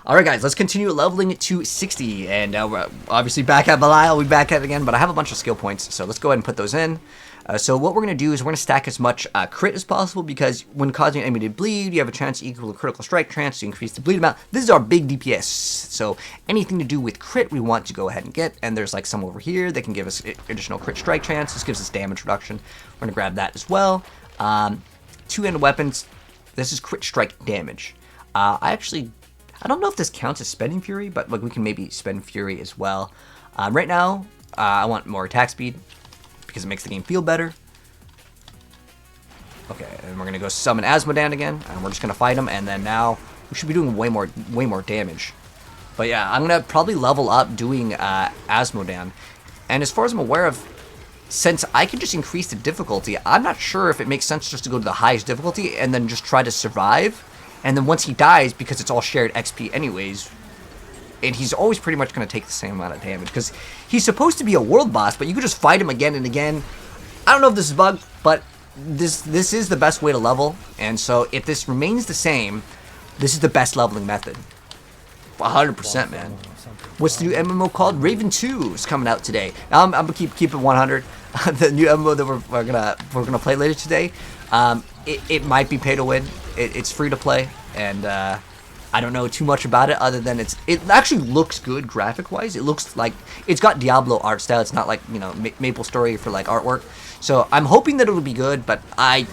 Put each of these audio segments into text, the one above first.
Alright guys, let's continue leveling it to 60, and we're obviously back at Belial, we'll be back at it again, but I have a bunch of skill points, so let's go ahead and put those in. So what we're going to do is we're going to stack as much crit as possible, because when causing an enemy to bleed, you have a chance equal to critical strike chance to increase the bleed amount. This is our big DPS, so anything to do with crit we want to go ahead and get, and there's like some over here that can give us additional crit strike chance. This gives us damage reduction. We're going to grab that as well. Two-handed weapons, this is crit strike damage. I don't know if this counts as spending Fury, but like we can maybe spend Fury as well. Right now, I want more attack speed, because it makes the game feel better. Okay, and we're gonna go summon Azmodan again, and we're just gonna fight him, and then now we should be doing way more damage. But yeah, I'm gonna probably level up doing Azmodan. And as far as I'm aware of, since I can just increase the difficulty, I'm not sure if it makes sense just to go to the highest difficulty and then just try to survive. And then once he dies, because it's all shared XP anyways, and he's always pretty much going to take the same amount of damage, because he's supposed to be a world boss, but you could just fight him again and again. I don't know if this is bugged, but this is the best way to level, and so if this remains the same, this is the best leveling method. 100%, man. What's the new MMO called? Raven 2 is coming out today. Now, I'm gonna keep it 100. The new MMO that we're gonna play later today, it might be pay to win. It's free to play, and I don't know too much about it other than it actually looks good graphic wise. It looks like it's got Diablo art style. It's not like, you know, Maple Story for like artwork. So I'm hoping that it'll be good, but I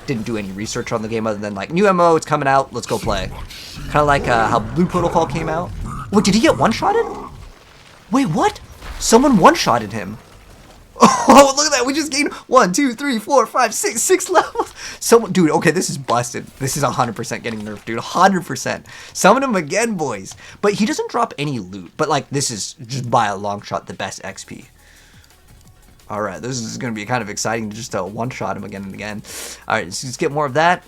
didn't do any research on the game other than like new MMO, it's coming out, let's go play. Kind of like how Blue Protocol came out. Wait, did he get one-shotted? Wait, what? Someone one-shotted him. Oh, look at that. We just gained 1, 2, 3, 4, 5, 6 levels. Dude, okay, this is busted. This is 100% getting nerfed, dude. 100%. Summon him again, boys. But he doesn't drop any loot. But, like, this is just by a long shot the best XP. Alright, this is going to be kind of exciting to just one-shot him again and again. Alright, let's get more of that.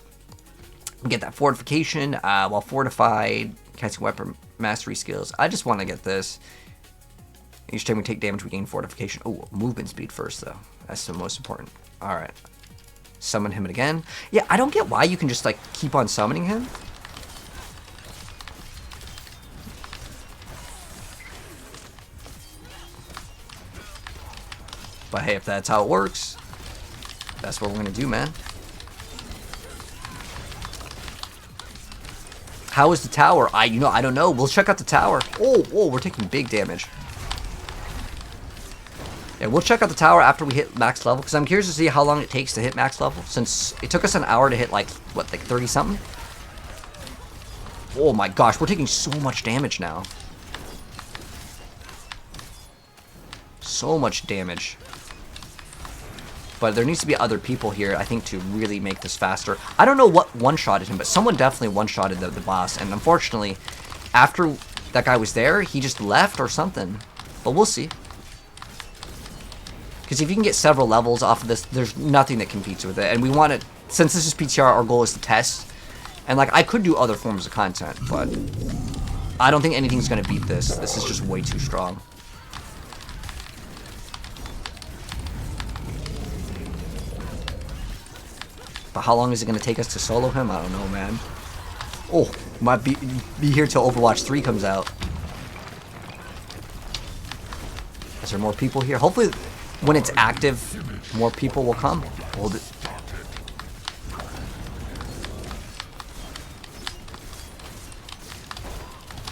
We get that fortification. While fortified, casting weapon mastery skills. I just want to get this. Each time we take damage, we gain fortification. Oh, movement speed first, though. That's the most important. Alright. Summon him again. Yeah, I don't get why you can just, like, keep on summoning him. But hey, if that's how it works, that's what we're going to do, man. How is the tower? I don't know. We'll check out the tower. Oh, whoa, we're taking big damage. Yeah, we'll check out the tower after we hit max level, because I'm curious to see how long it takes to hit max level, since it took us an hour to hit, like, what, like 30-something? Oh my gosh, we're taking so much damage now. So much damage. But there needs to be other people here, I think, to really make this faster. I don't know what one-shotted him, but someone definitely one-shotted the boss, and unfortunately, after that guy was there, he just left or something. But we'll see. Because if you can get several levels off of this, there's nothing that competes with it. And we want it, since this is PTR, our goal is to test. And like, I could do other forms of content, but I don't think anything's going to beat this. This is just way too strong. But how long is it going to take us to solo him? I don't know, man. Oh, might be here till Overwatch 3 comes out. Is there more people here? Hopefully, when it's active, more people will come. Hold it.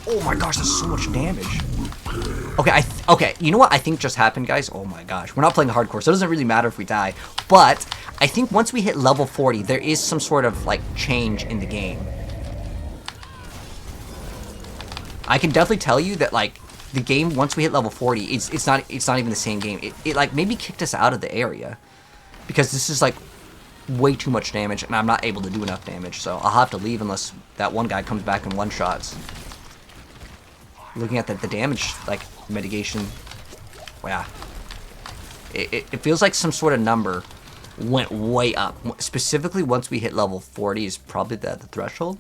Oh my gosh, that's so much damage. Okay, okay, you know what I think just happened, guys? Oh my gosh, we're not playing hardcore, so it doesn't really matter if we die. But I think once we hit level 40, there is some sort of like change in the game. I can definitely tell you that like the game, once we hit level 40, it's not even the same game. It like maybe kicked us out of the area, because this is like way too much damage, and I'm not able to do enough damage. So I'll have to leave unless that one guy comes back in one shots. Looking at the damage like mitigation, yeah, it feels like some sort of number went way up. Specifically, once we hit level 40 is probably the threshold.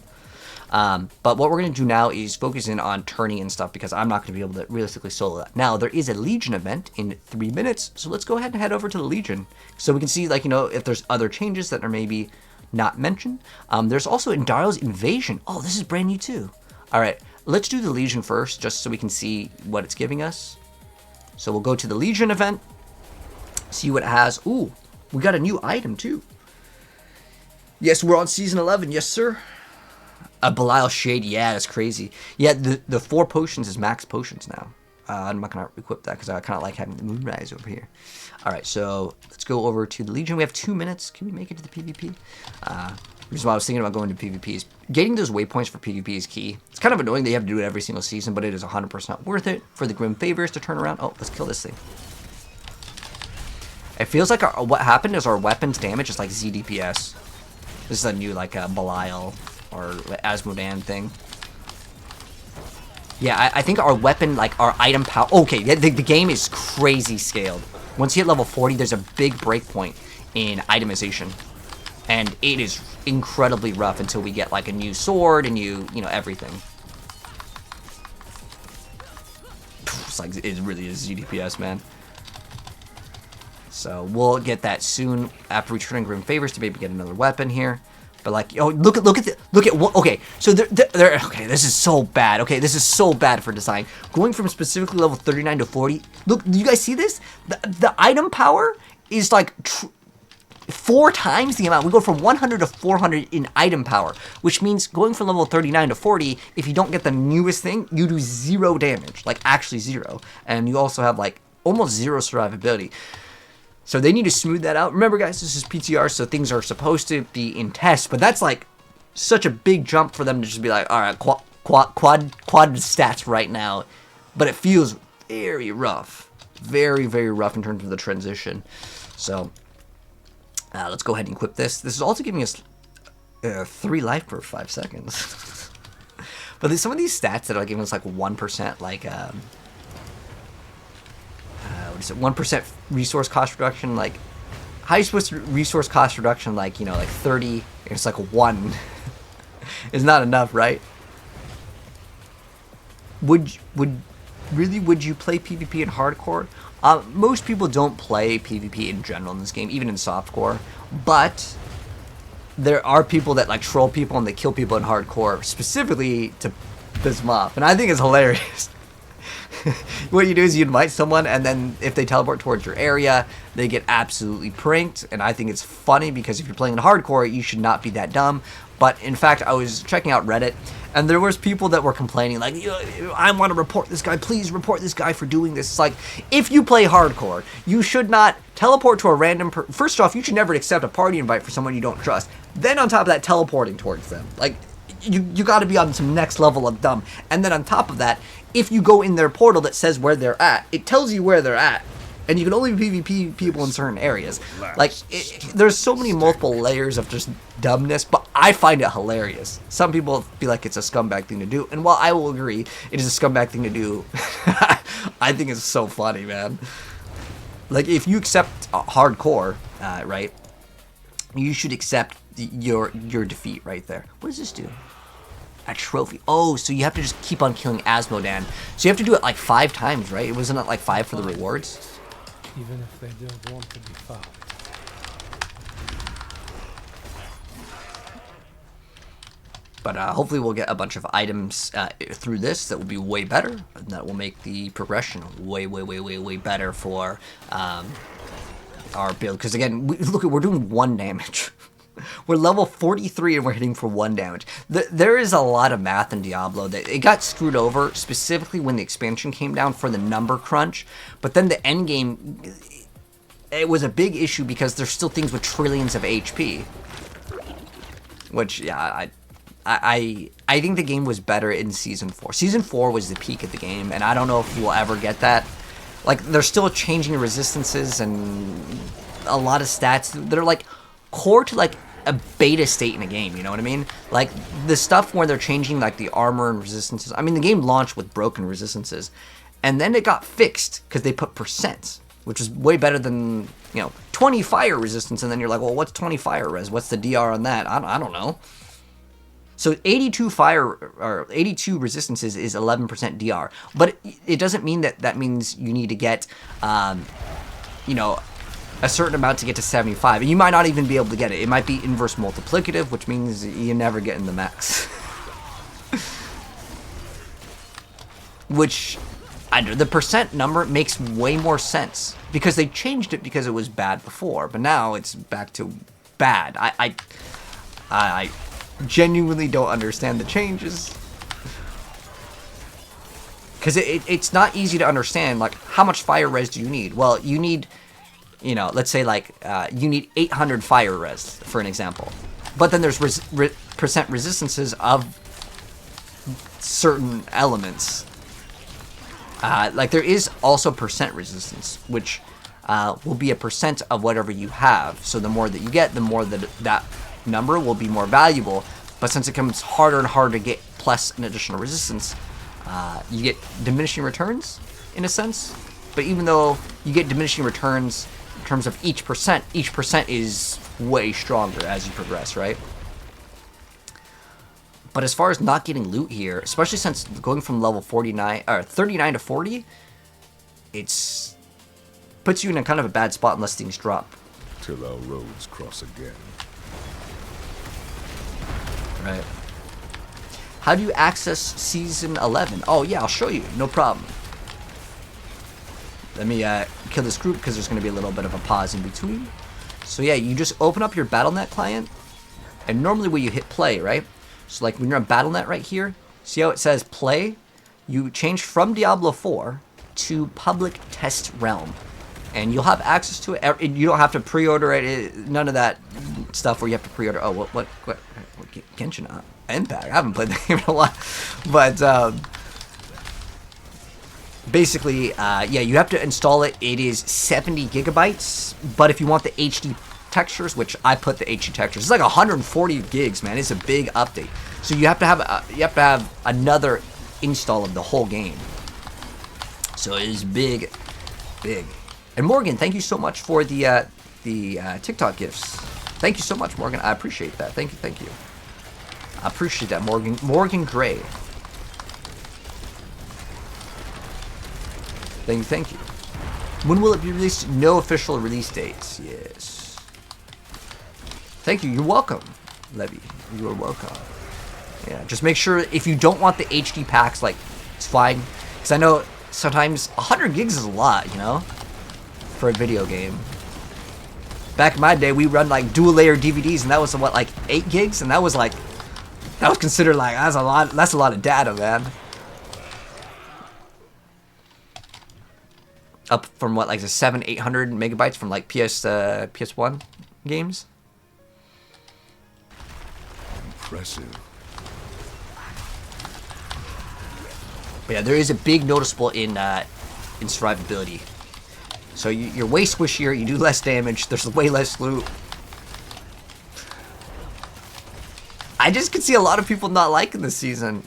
But what we're going to do now is focus in on turning and stuff, because I'm not going to be able to realistically solo that. Now, there is a Legion event in 3 minutes, so let's go ahead and head over to the Legion, so we can see, like, you know, if there's other changes that are maybe not mentioned. There's also Indario's Invasion. Oh, this is brand new too. All right, Let's do the Legion first, just so we can see what it's giving us. So we'll go to the Legion event, see what it has. Ooh, we got a new item too. Yes, we're on season 11. Yes, sir. A Belial Shade. Yeah, that's crazy. Yeah, the 4 potions is max potions now. I'm not going to equip that because I kind of like having the Moonrise over here. All right, so let's go over to the Legion. We have 2 minutes. Can we make it to the PvP? The reason why I was thinking about going to PvP is getting those waypoints for PvP is key. It's kind of annoying that you have to do it every single season, but it is 100% worth it for the Grim Favors to turn around. Oh, let's kill this thing. It feels like what happened is our weapons damage is like ZDPS. This is a new like Belial or Azmodan thing. Yeah, I think our weapon, like our item power. Okay, the game is crazy scaled. Once you hit level 40, there's a big breakpoint in itemization, and it is incredibly rough until we get like a new sword and you know everything. It's like it really is ZDPS, man. So we'll get that soon after returning Grim Favors to maybe get another weapon here. But like, oh, look at what. Okay, so they're okay. This is so bad. Okay, this is so bad for design. Going from specifically level 39 to 40. Look, do you guys see this? The item power is like 4 times the amount. We go from 100 to 400 in item power, which means going from level 39 to 40. If you don't get the newest thing, you do 0 damage, like actually 0, and you also have like almost 0 survivability. So they need to smooth that out. Remember, guys, this is PTR, so things are supposed to be in test, but that's like such a big jump for them to just be like, all right, quad stats right now. But it feels very rough, very, very rough in terms of the transition. So let's go ahead and equip this. This is also giving us 3 life per 5 seconds. But some of these stats that are giving us like 1%, like what is it? 1% resource cost reduction, like highest resource cost reduction, like you know, like 30. It's like 1. It's not enough, right? Would you play PvP in hardcore? Most people don't play PvP in general in this game, even in softcore. But there are people that like troll people and they kill people in hardcore specifically to piss them off, and I think it's hilarious. What you do is you invite someone, and then if they teleport towards your area, they get absolutely pranked. And I think it's funny because if you're playing in hardcore, you should not be that dumb. But in fact, I was checking out Reddit, and there was people that were complaining like, I want to report this guy. Please report this guy for doing this. It's like, if you play hardcore, you should not teleport to a random first off, you should never accept a party invite for someone you don't trust. Then on top of that, teleporting towards them. Like, you got to be on some next level of dumb. And then on top of that, if you go in their portal that says where they're at, it tells you where they're at. And you can only PvP people in certain areas. Like, there's so many multiple layers of just dumbness, but I find it hilarious. Some people feel like it's a scumbag thing to do, and while I will agree it is a scumbag thing to do, I think it's so funny, man. Like, if you accept hardcore, right, you should accept your defeat right there. What does this do? A trophy. Oh, so you have to just keep on killing Azmodan. So you have to do it like 5 times, right? It wasn't like 5 for the rewards? Even if they don't want to be found. But hopefully we'll get a bunch of items through this that will be way better, and that will make the progression way better for our build. Because again, look, we're doing 1 damage. We're level 43 and we're hitting for 1 damage. There is a lot of math in Diablo that it got screwed over specifically when the expansion came down for the number crunch. But then the end game, it was a big issue because there's still things with trillions of HP. Which, yeah, I think the game was better in Season 4. Season 4 was the peak of the game, and I don't know if we'll ever get that. Like, they're still changing resistances and a lot of stats. They're like core to like a beta state in a game, you know what I mean? Like the stuff where they're changing like the armor and resistances. I mean, the game launched with broken resistances, and then it got fixed because they put percents, which is way better than, you know, 20 fire resistance. And then you're like, well, what's 20 fire res? What's the DR on that? I don't know. So 82 fire or 82 resistances is 11% DR, but it doesn't mean that means you need to get, you know, a certain amount to get to 75, and you might not even be able to get it. It might be inverse multiplicative, which means you never get in the max. which the percent number makes way more sense because they changed it because it was bad before, but now it's back to bad. I genuinely don't understand the changes. Because it's not easy to understand, like, how much fire res do you need? Well, you need, you know, let's say, like, you need 800 fire res, for an example. But then there's percent resistances of certain elements. Like, there is also percent resistance, which will be a percent of whatever you have. So the more that you get, the more that number will be more valuable. But since it becomes harder and harder to get plus an additional resistance, you get diminishing returns, in a sense. But even though you get diminishing returns in terms of each percent is way stronger as you progress, right? But as far as not getting loot here, especially since going from level 39 or 39 to 40, it's puts you in a kind of a bad spot unless things drop. Till our roads cross again. Right. How do you access Season 11? Oh, yeah, I'll show you. No problem. Let me kill this group because there's going to be a little bit of a pause in between. So, yeah, you just open up your Battle.net client. And normally when you hit play, right? So, like, when you're on Battle.net right here, see how it says play? You change from Diablo 4 to Public Test Realm. And you'll have access to it. You don't have to pre-order it. None of that stuff where you have to pre-order. Oh, what Genshin Impact. I haven't played the game in a while. But basically, yeah, you have to install it. It is 70 gigabytes. But if you want the HD textures, which I put the HD textures, it's like 140 gigs, man. It's a big update. So you have to have another install of the whole game. So it is big. And Morgan, thank you so much for the TikTok gifts. Thank you so much, Morgan. I appreciate that. Thank you. I appreciate that, Morgan Gray. Thank you. When will it be released? No official release dates. Yes. Thank you. You're welcome, Levy. You are welcome. Yeah, just make sure if you don't want the HD packs, like, it's fine. Because I know sometimes 100 gigs is a lot, you know, for a video game. Back in my day, we run like dual layer DVDs, and that was what, like 8 gigs, and that was considered like that's a lot of data, man. Up from what, like the 700-800 megabytes from like PS1 games. Impressive. But yeah, there is a big noticeable in survivability. So you're way squishier, you do less damage, there's way less loot. I just could see a lot of people not liking this season.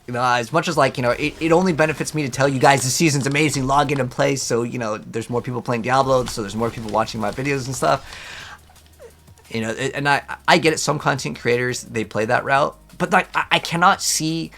You know, as much as, like, you know, it only benefits me to tell you guys the season's amazing, log in and play, so, you know, there's more people playing Diablo, so there's more people watching my videos and stuff. You know, and I get it, some content creators, they play that route, but, like, I cannot see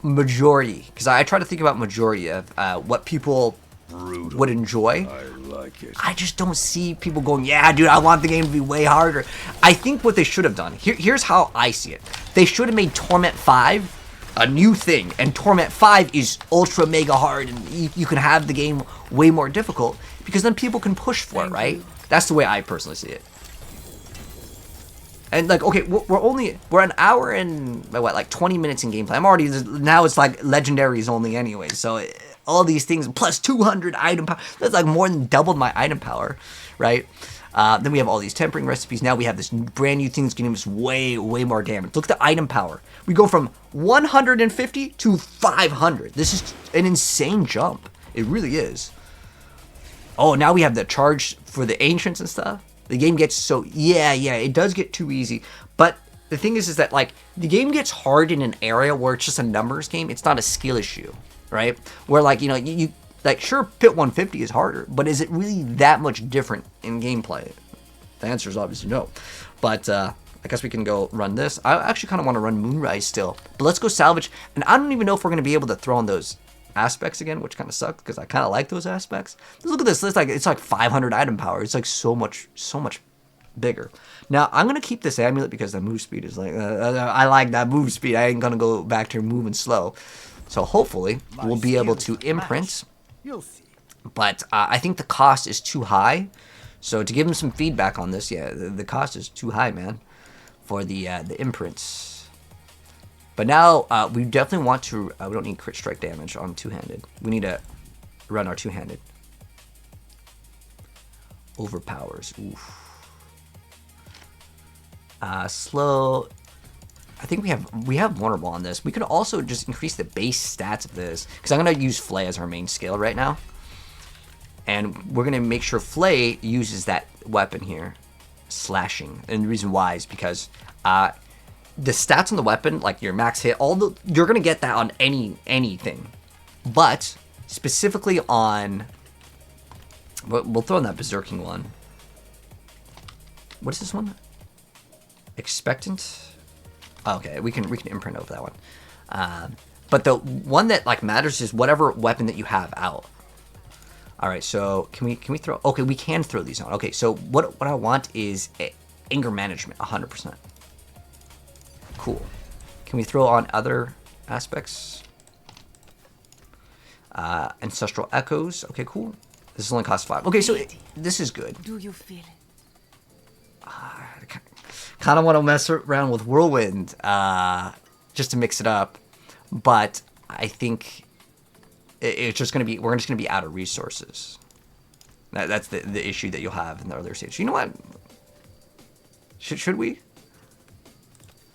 majority, because I try to think about majority of what people would enjoy. I like it. I just don't see people going, yeah, dude, I want the game to be way harder. I think what they should have done, here's how I see it. They should have made Torment 5 a new thing, and Torment 5 is ultra mega hard, and you can have the game way more difficult, because then people can push for it, right? That's the way I personally see it. And, like, okay, we're an hour and, what, like 20 minutes in gameplay. I'm already, now it's like legendaries only anyway, so all these things, plus 200 item power, that's like more than doubled my item power, right? Then we have all these tempering recipes. Now we have this brand new thing that's giving us way more damage. Look at the item power. We go from 150 to 500. This is an insane jump. It really is. Oh, now we have the charge for the ancients and stuff. The game gets so, yeah, it does get too easy. But the thing is that, like, the game gets hard in an area where it's just a numbers game. It's not a skill issue, right? Where, like, you know, you like, sure, Pit 150 is harder, but is it really that much different in gameplay? The answer is obviously no. But I guess we can go run this. I actually kind of want to run Moonrise still. But let's go salvage. And I don't even know if we're going to be able to throw in those aspects again, which kind of sucks because I kind of like those aspects. Look at this. It's like 500 item power. It's like so much bigger. Now, I'm going to keep this amulet because the move speed is like, I like that move speed. I ain't going to go back to moving slow. So hopefully we'll be able to imprint. But I think the cost is too high. So to give him some feedback on this, yeah, the cost is too high, man, for the imprints. But now we definitely want to. We don't need crit strike damage on two-handed. We need to run our two-handed. Overpowers. Oof. Slow. I think we have vulnerable on this. We could also just increase the base stats of this, because I'm gonna use Flay as our main skill right now, and we're gonna make sure Flay uses that weapon here, slashing. And the reason why is because the stats on the weapon, like your max hit, you're gonna get that on anything, but specifically on. We'll throw in that berserking one. What is this one? Expectant. Okay, we can imprint over that one. But the one that like matters is whatever weapon that you have out. All right, so can we throw? Okay, we can throw these on. Okay, so what I want is anger management, 100%. Cool. Can we throw on other aspects? Ancestral echoes. Okay, cool. This only costs 5. Okay, so this is good. Do you feel it? Kind of want to mess around with Whirlwind just to mix it up, but I think it's just gonna be we're just gonna be out of resources. That's the issue that you'll have in the earlier stage. You know what? Should we?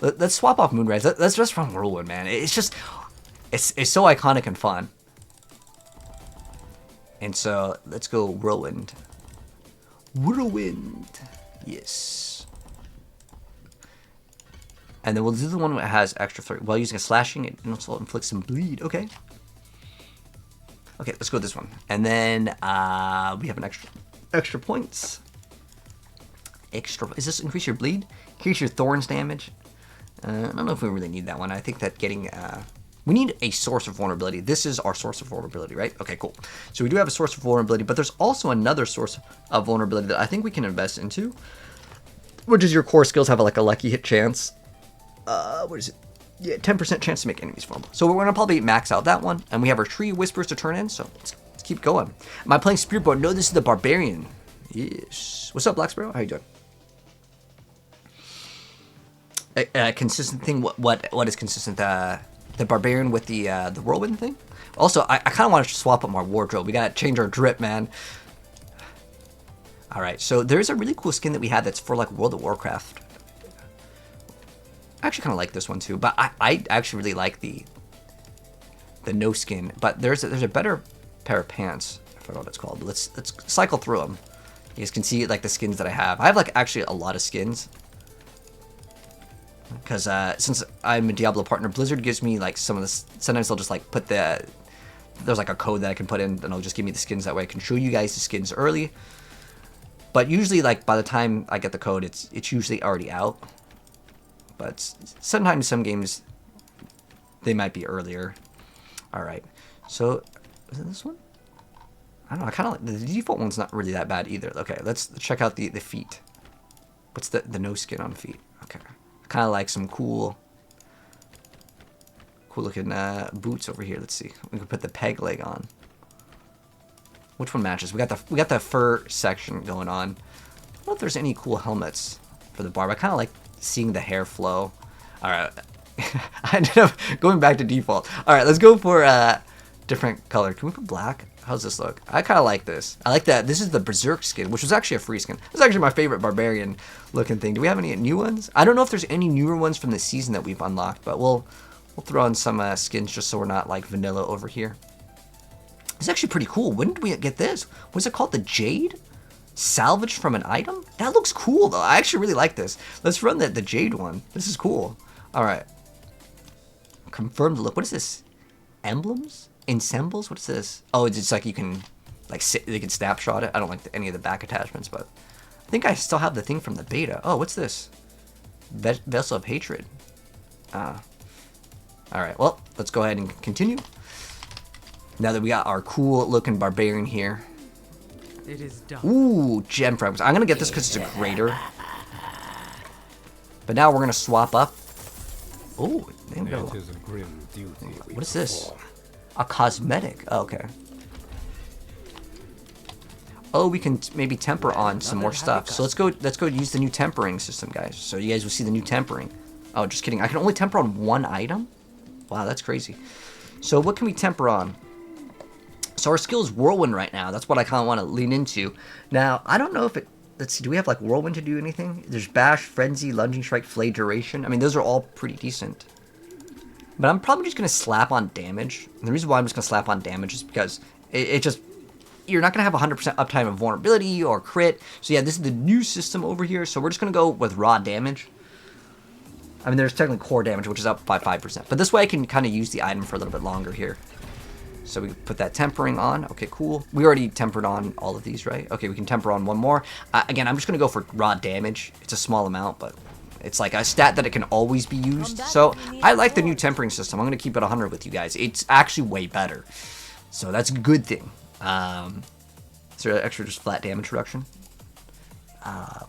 Let's swap off Moonrise. Let's just run Whirlwind, man. It's just it's so iconic and fun. And so let's go Whirlwind. Whirlwind, yes. And then we'll do the one that has extra flurry. While using a slashing, it also inflicts some bleed. Okay. Okay, let's go with this one. And then we have an extra points. Is this increase your bleed? Increase your thorns damage. I don't know if we really need that one. I think that getting we need a source of vulnerability. This is our source of vulnerability, right? Okay, cool. So we do have a source of vulnerability, but there's also another source of vulnerability that I think we can invest into, which is your core skills have like a lucky hit chance. What is it? Yeah, 10% chance to make enemies vulnerable. So we're gonna probably max out that one, and we have our tree whispers to turn in. So let's keep going. Am I playing Spiritborn? No, this is the barbarian. Yes. What's up, Black Sparrow? How you doing? A consistent thing. What is consistent? The barbarian with the whirlwind thing. Also, I kind of want to swap up our wardrobe. We gotta change our drip, man. All right, so there's a really cool skin that we had that's for like World of Warcraft. I actually kind of like this one too, but I actually really like the no skin. But there's a better pair of pants. I forgot what it's called. But let's cycle through them. You guys can see like the skins that I have. I have like actually a lot of skins. Because since I'm a Diablo partner, Blizzard gives me like some of the. Sometimes they'll just like put there's like a code that I can put in, and they'll just give me the skins that way. I can show you guys the skins early. But usually, like by the time I get the code, it's usually already out. But sometimes some games they might be earlier. All right, so is it this one? I don't know. I kind of like the default one's not really that bad either. Okay, let's check out the feet. What's the no skin on feet? Okay. Kind of like some cool looking boots over here. Let's see. We can put the peg leg on. Which one matches? We got the fur section going on. I don't know if there's any cool helmets for the barb. I kind of like seeing the hair flow. All right. I ended up going back to default. All right, let's go for different color. Can we put black? How's this look? I kind of like this. I like that. This is the Berserk skin, which was actually a free skin. This is actually my favorite barbarian looking thing. Do we have any new ones? I don't know if there's any newer ones from the season that we've unlocked, but we'll throw in some skins just so we're not like vanilla over here. It's actually pretty cool. When did we get this? What's it called? The Jade? Salvaged from an item? That looks cool though. I actually really like this. Let's run the Jade one. This is cool. All right. Confirm the look. What is this? Emblems? Ensembles? What's this? Oh, it's just like you can, like, they can snapshot it. I don't like any of the back attachments, but I think I still have the thing from the beta. Oh, what's this? Vessel of Hatred. All right, well, let's go ahead and continue. Now that we got our cool-looking barbarian here. It is done. Ooh, gem fragments. I'm gonna get this because it's a greater. But now we're gonna swap up. Oh, there we go. It is a grim duty. What is this? A cosmetic. Oh, okay. Oh, we can maybe temper on some more stuff. So let's go use the new tempering system, guys. So you guys will see the new tempering. Oh, just kidding. I can only temper on one item? Wow, that's crazy. So what can we temper on? So our skill is Whirlwind right now. That's what I kind of want to lean into. Now, I don't know if it... Let's see, do we have like Whirlwind to do anything? There's Bash, Frenzy, Lunging Strike, Flay, Duration. I mean, those are all pretty decent. But I'm probably just going to slap on damage. And the reason why I'm just going to slap on damage is because it just... You're not going to have 100% uptime of vulnerability or crit. So yeah, this is the new system over here. So we're just going to go with raw damage. I mean, there's technically core damage, which is up by 5%. But this way I can kind of use the item for a little bit longer here. So we put that tempering on. Okay, cool. We already tempered on all of these, right? Okay, we can temper on one more. Again, I'm just going to go for raw damage. It's a small amount, but it's like a stat that it can always be used. So I like the new tempering system. I'm going to keep it 100 with you guys. It's actually way better. So that's a good thing. Is there extra just flat damage reduction?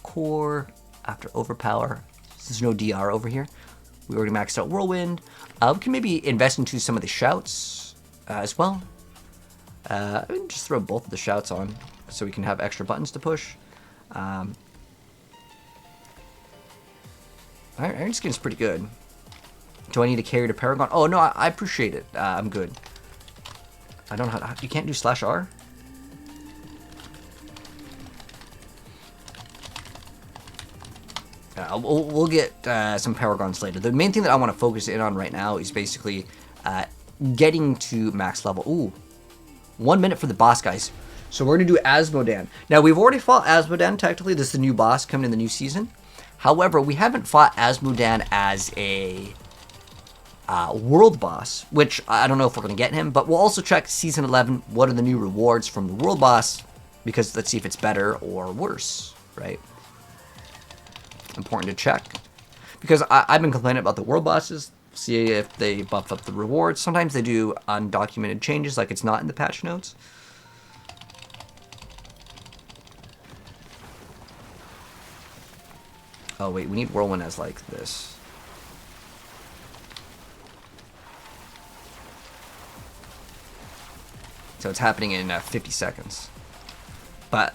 Core, after overpower. There's no DR over here. We already maxed out Whirlwind. We can maybe invest into some of the shouts as well. I can just throw both of the shouts on so we can have extra buttons to push. Iron Skin's pretty good. Do I need to carry to Paragon? Oh, no, I appreciate it. I'm good. I don't know how to, you can't do /R? We'll get some Paragons later. The main thing that I want to focus in on right now is basically getting to max level. Ooh, 1 minute for the boss, guys. So we're going to do Azmodan. Now, we've already fought Azmodan, technically. This is the new boss coming in the new season. However, we haven't fought Azmodan as a world boss, which I don't know if we're going to get him, but we'll also check Season 11, what are the new rewards from the world boss, because let's see if it's better or worse, right? Important to check, because I've been complaining about the world bosses. See if they buff up the rewards. Sometimes they do undocumented changes, like it's not in the patch notes. Oh wait, we need Whirlwind as like this. So it's happening in 50 seconds. But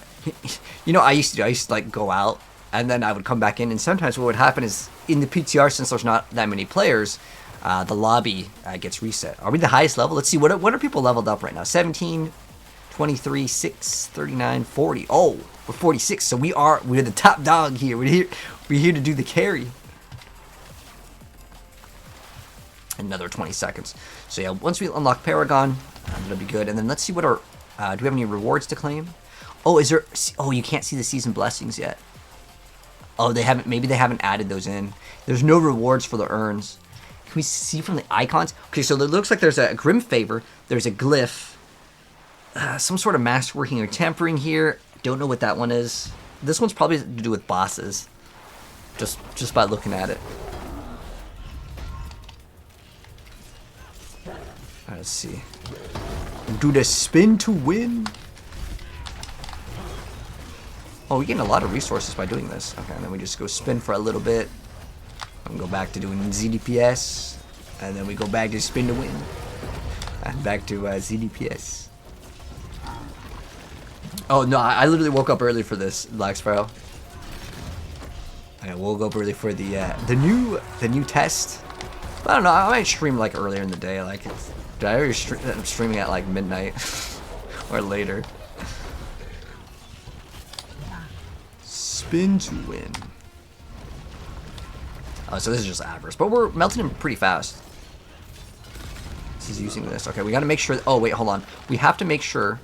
you know, I used to like go out and then I would come back in, and sometimes what would happen is in the PTR, since there's not that many players, the lobby gets reset. Are we the highest level? Let's see, what are people leveled up right now? 17, 23, 6, 39, 40. Oh, we're 46, so we're the top dog here. We're here to do the carry. Another 20 seconds. So yeah, once we unlock Paragon, that'll be good. And then let's see what our, do we have any rewards to claim? Oh, is there, oh, you can't see the season blessings yet. Oh, maybe they haven't added those in. There's no rewards for the urns. Can we see from the icons? Okay, so it looks like there's a Grim Favor, there's a Glyph, some sort of masterworking or tempering here. Don't know what that one is. This one's probably to do with bosses, just by looking at it. Alright, let's see. Do the spin to win. Oh, we gain a lot of resources by doing this. Okay, and then we just go spin for a little bit. And go back to doing ZDPS. And then we go back to spin to win. And back to ZDPS. Oh, no, I literally woke up early for this, Black Sparrow. I woke up early for the new test. I don't know, I might stream like earlier in the day. Like, I'm streaming at like midnight or later. Spin to win. Oh, so this is just Avarice, but we're melting him pretty fast. He's using this. Okay, we got to make sure. Oh wait, hold on. We have to make sure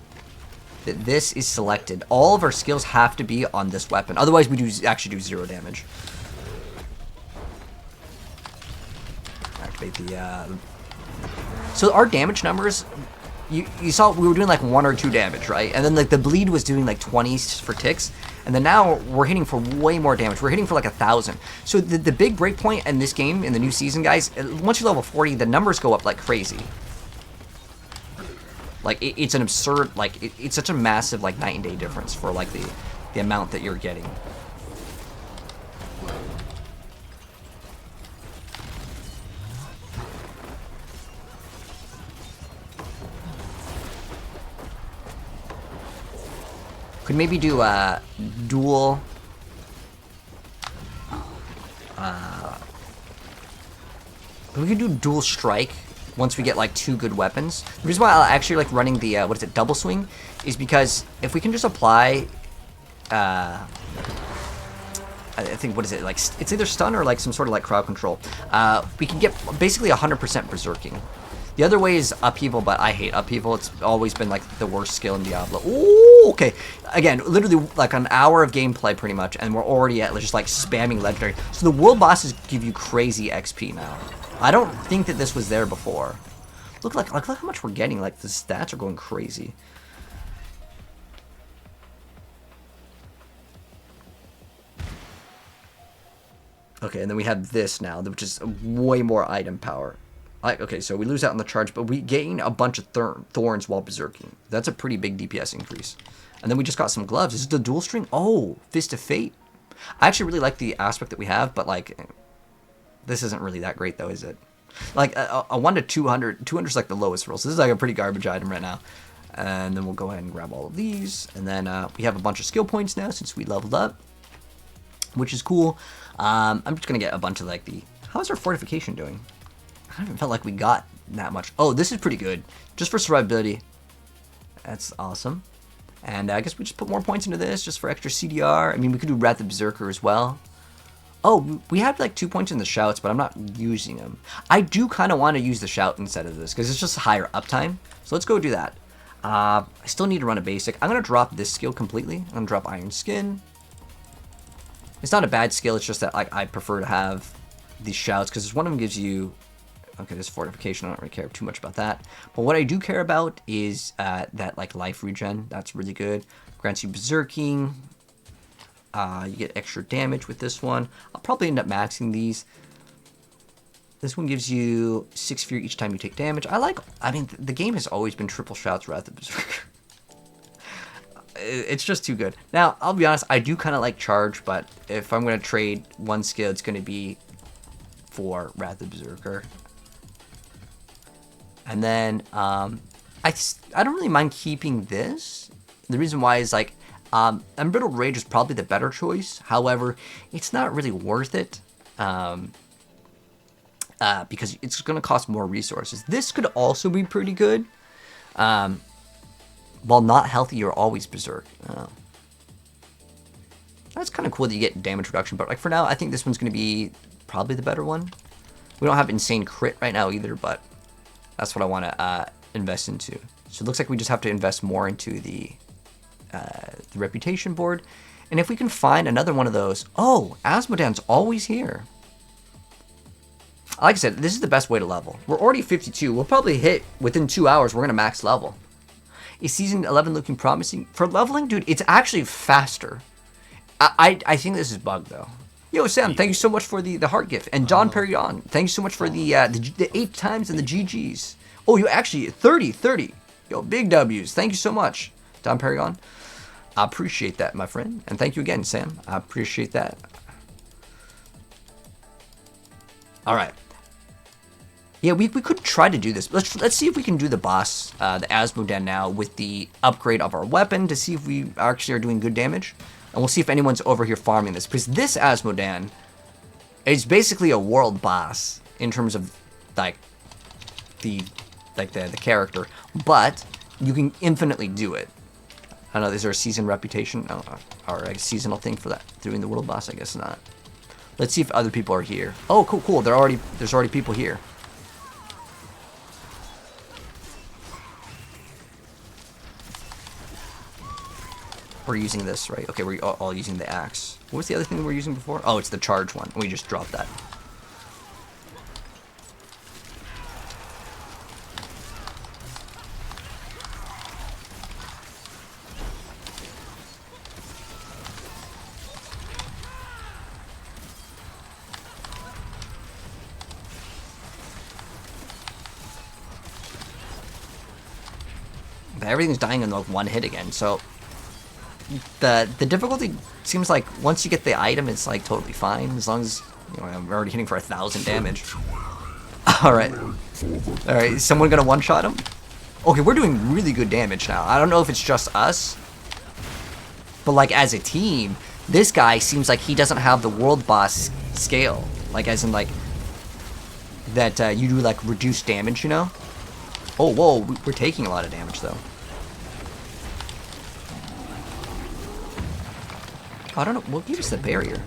that this is selected. All of our skills have to be on this weapon. Otherwise, we actually do 0 damage. Activate the. So our damage numbers. You saw we were doing like 1 or 2 damage, right? And then like the bleed was doing like 20s for ticks. And then now we're hitting for way more damage. We're hitting for like 1,000. So the big break point in this game, in the new season, guys, once you level 40, the numbers go up like crazy. Like it's an absurd, like it's such a massive like night and day difference for like the amount that you're getting. Could maybe do dual. We could do dual strike once we get like 2 good weapons. The reason why I actually like running the what is it, double swing, is because if we can just apply, I think, what is it, like, it's either stun or like some sort of like crowd control. We can get basically 100% berserking. The other way is upheaval, but I hate upheaval. It's always been like the worst skill in Diablo. Ooh, okay. Again, literally like an hour of gameplay pretty much, and we're already at just like spamming legendary. So the world bosses give you crazy XP now. I don't think that this was there before. Look how much we're getting. Like the stats are going crazy. Okay, and then we have this now, which is way more item power. Okay, so we lose out on the charge, but we gain a bunch of thorns while berserking. That's a pretty big DPS increase. And then we just got some gloves. This is the dual string. Oh, Fist of Fate. I actually really like the aspect that we have, but like, this isn't really that great though, is it? Like a 1 to 200. 200 is like the lowest roll, so this is like a pretty garbage item right now. And then we'll go ahead and grab all of these, and then we have a bunch of skill points now since we leveled up, which is cool. I'm just gonna get a bunch of like the. How's our fortification doing? I haven't felt like we got that much. Oh, this is pretty good. Just for survivability. That's awesome. And I guess we just put more points into this just for extra CDR. I mean, we could do Wrath of Berserker as well. Oh, we have like 2 points in the shouts, but I'm not using them. I do kind of want to use the shout instead of this because it's just higher uptime. So let's go do that. I still need to run a basic. I'm going to drop this skill completely. I'm going to drop Iron Skin. It's not a bad skill. It's just that like I prefer to have these shouts because one of them gives you. Okay, this fortification, I don't really care too much about that. But what I do care about is that like life regen. That's really good. Grants you berserking. You get extra damage with this one. I'll probably end up maxing these. This one gives you 6 fear each time you take damage. I mean, the game has always been triple shouts rather than berserker. It's just too good. Now, I'll be honest, I do kind of like charge, but if I'm going to trade one skill, it's going to be for Wrath of Berserker. And then I don't really mind keeping this. The reason why is like Embrittled Rage is probably the better choice. However, it's not really worth it because it's going to cost more resources. This could also be pretty good. While not healthy, you're always berserk. That's kind of cool that you get damage reduction, but like for now, I think this one's going to be probably the better one. We don't have insane crit right now either, but that's what I want to invest into. So it looks like we just have to invest more into the reputation board. And if we can find another one of those... Oh, Azmodan's always here. Like I said, this is the best way to level. We're already 52. We'll probably hit within 2 hours. We're going to max level. Is Season 11 looking promising? For leveling, dude, it's actually faster. I think this is bugged, though. Yo, Sam, thank you so much for the heart gift. And Don Perignon, thank you so much for the 8 times and the GGs. Oh, you actually, 30. Yo, big W's. Thank you so much, Don Perignon. I appreciate that, my friend. And thank you again, Sam. I appreciate that. All right. Yeah, we could try to do this. Let's see if we can do the boss, the Azmodan now, with the upgrade of our weapon to see if we actually are doing good damage. And we'll see if anyone's over here farming this. Because this Azmodan is basically a world boss in terms of like the character. But you can infinitely do it. I don't know, is there a season reputation? No, or a seasonal thing for that? Doing the world boss? I guess not. Let's see if other people are here. Oh, cool. There's already people here. We're using this, right? Okay, we're all using the axe. What was the other thing we were using before? Oh, it's the charge one. We just dropped that. Everything's dying in like one hit again, so the difficulty seems like once you get the item, it's like totally fine as long as I'm already hitting for 1,000 damage. All right, is someone gonna one-shot him? Okay, we're doing really good damage now. I don't know if it's just us. But like as a team, this guy seems like he doesn't have the world boss scale. Like as in like that you do like reduced damage, you know? Oh, whoa, we're taking a lot of damage though. I don't know, what gives the barrier?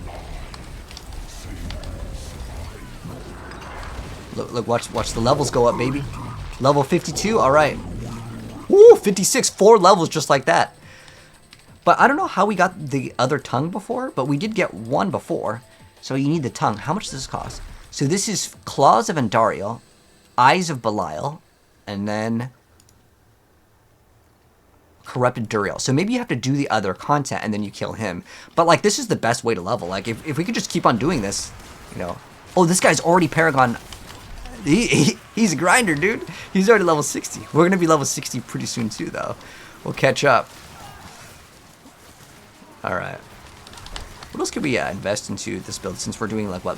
Look, watch the levels go up, baby. Level 52, alright. Woo, 56, 4 levels just like that. But I don't know how we got the other tongue before, but we did get one before. So you need the tongue. How much does this cost? So this is Claws of Andariel, Eyes of Belial, and then Corrupted Duriel. So maybe you have to do the other content and then you kill him. But like this is the best way to level. Like if we could just keep on doing this, you know. Oh, this guy's already Paragon. He's a grinder, dude. He's already level 60. We're gonna be level 60 pretty soon too, though. We'll catch up. All right. What else could we invest into this build since we're doing like what?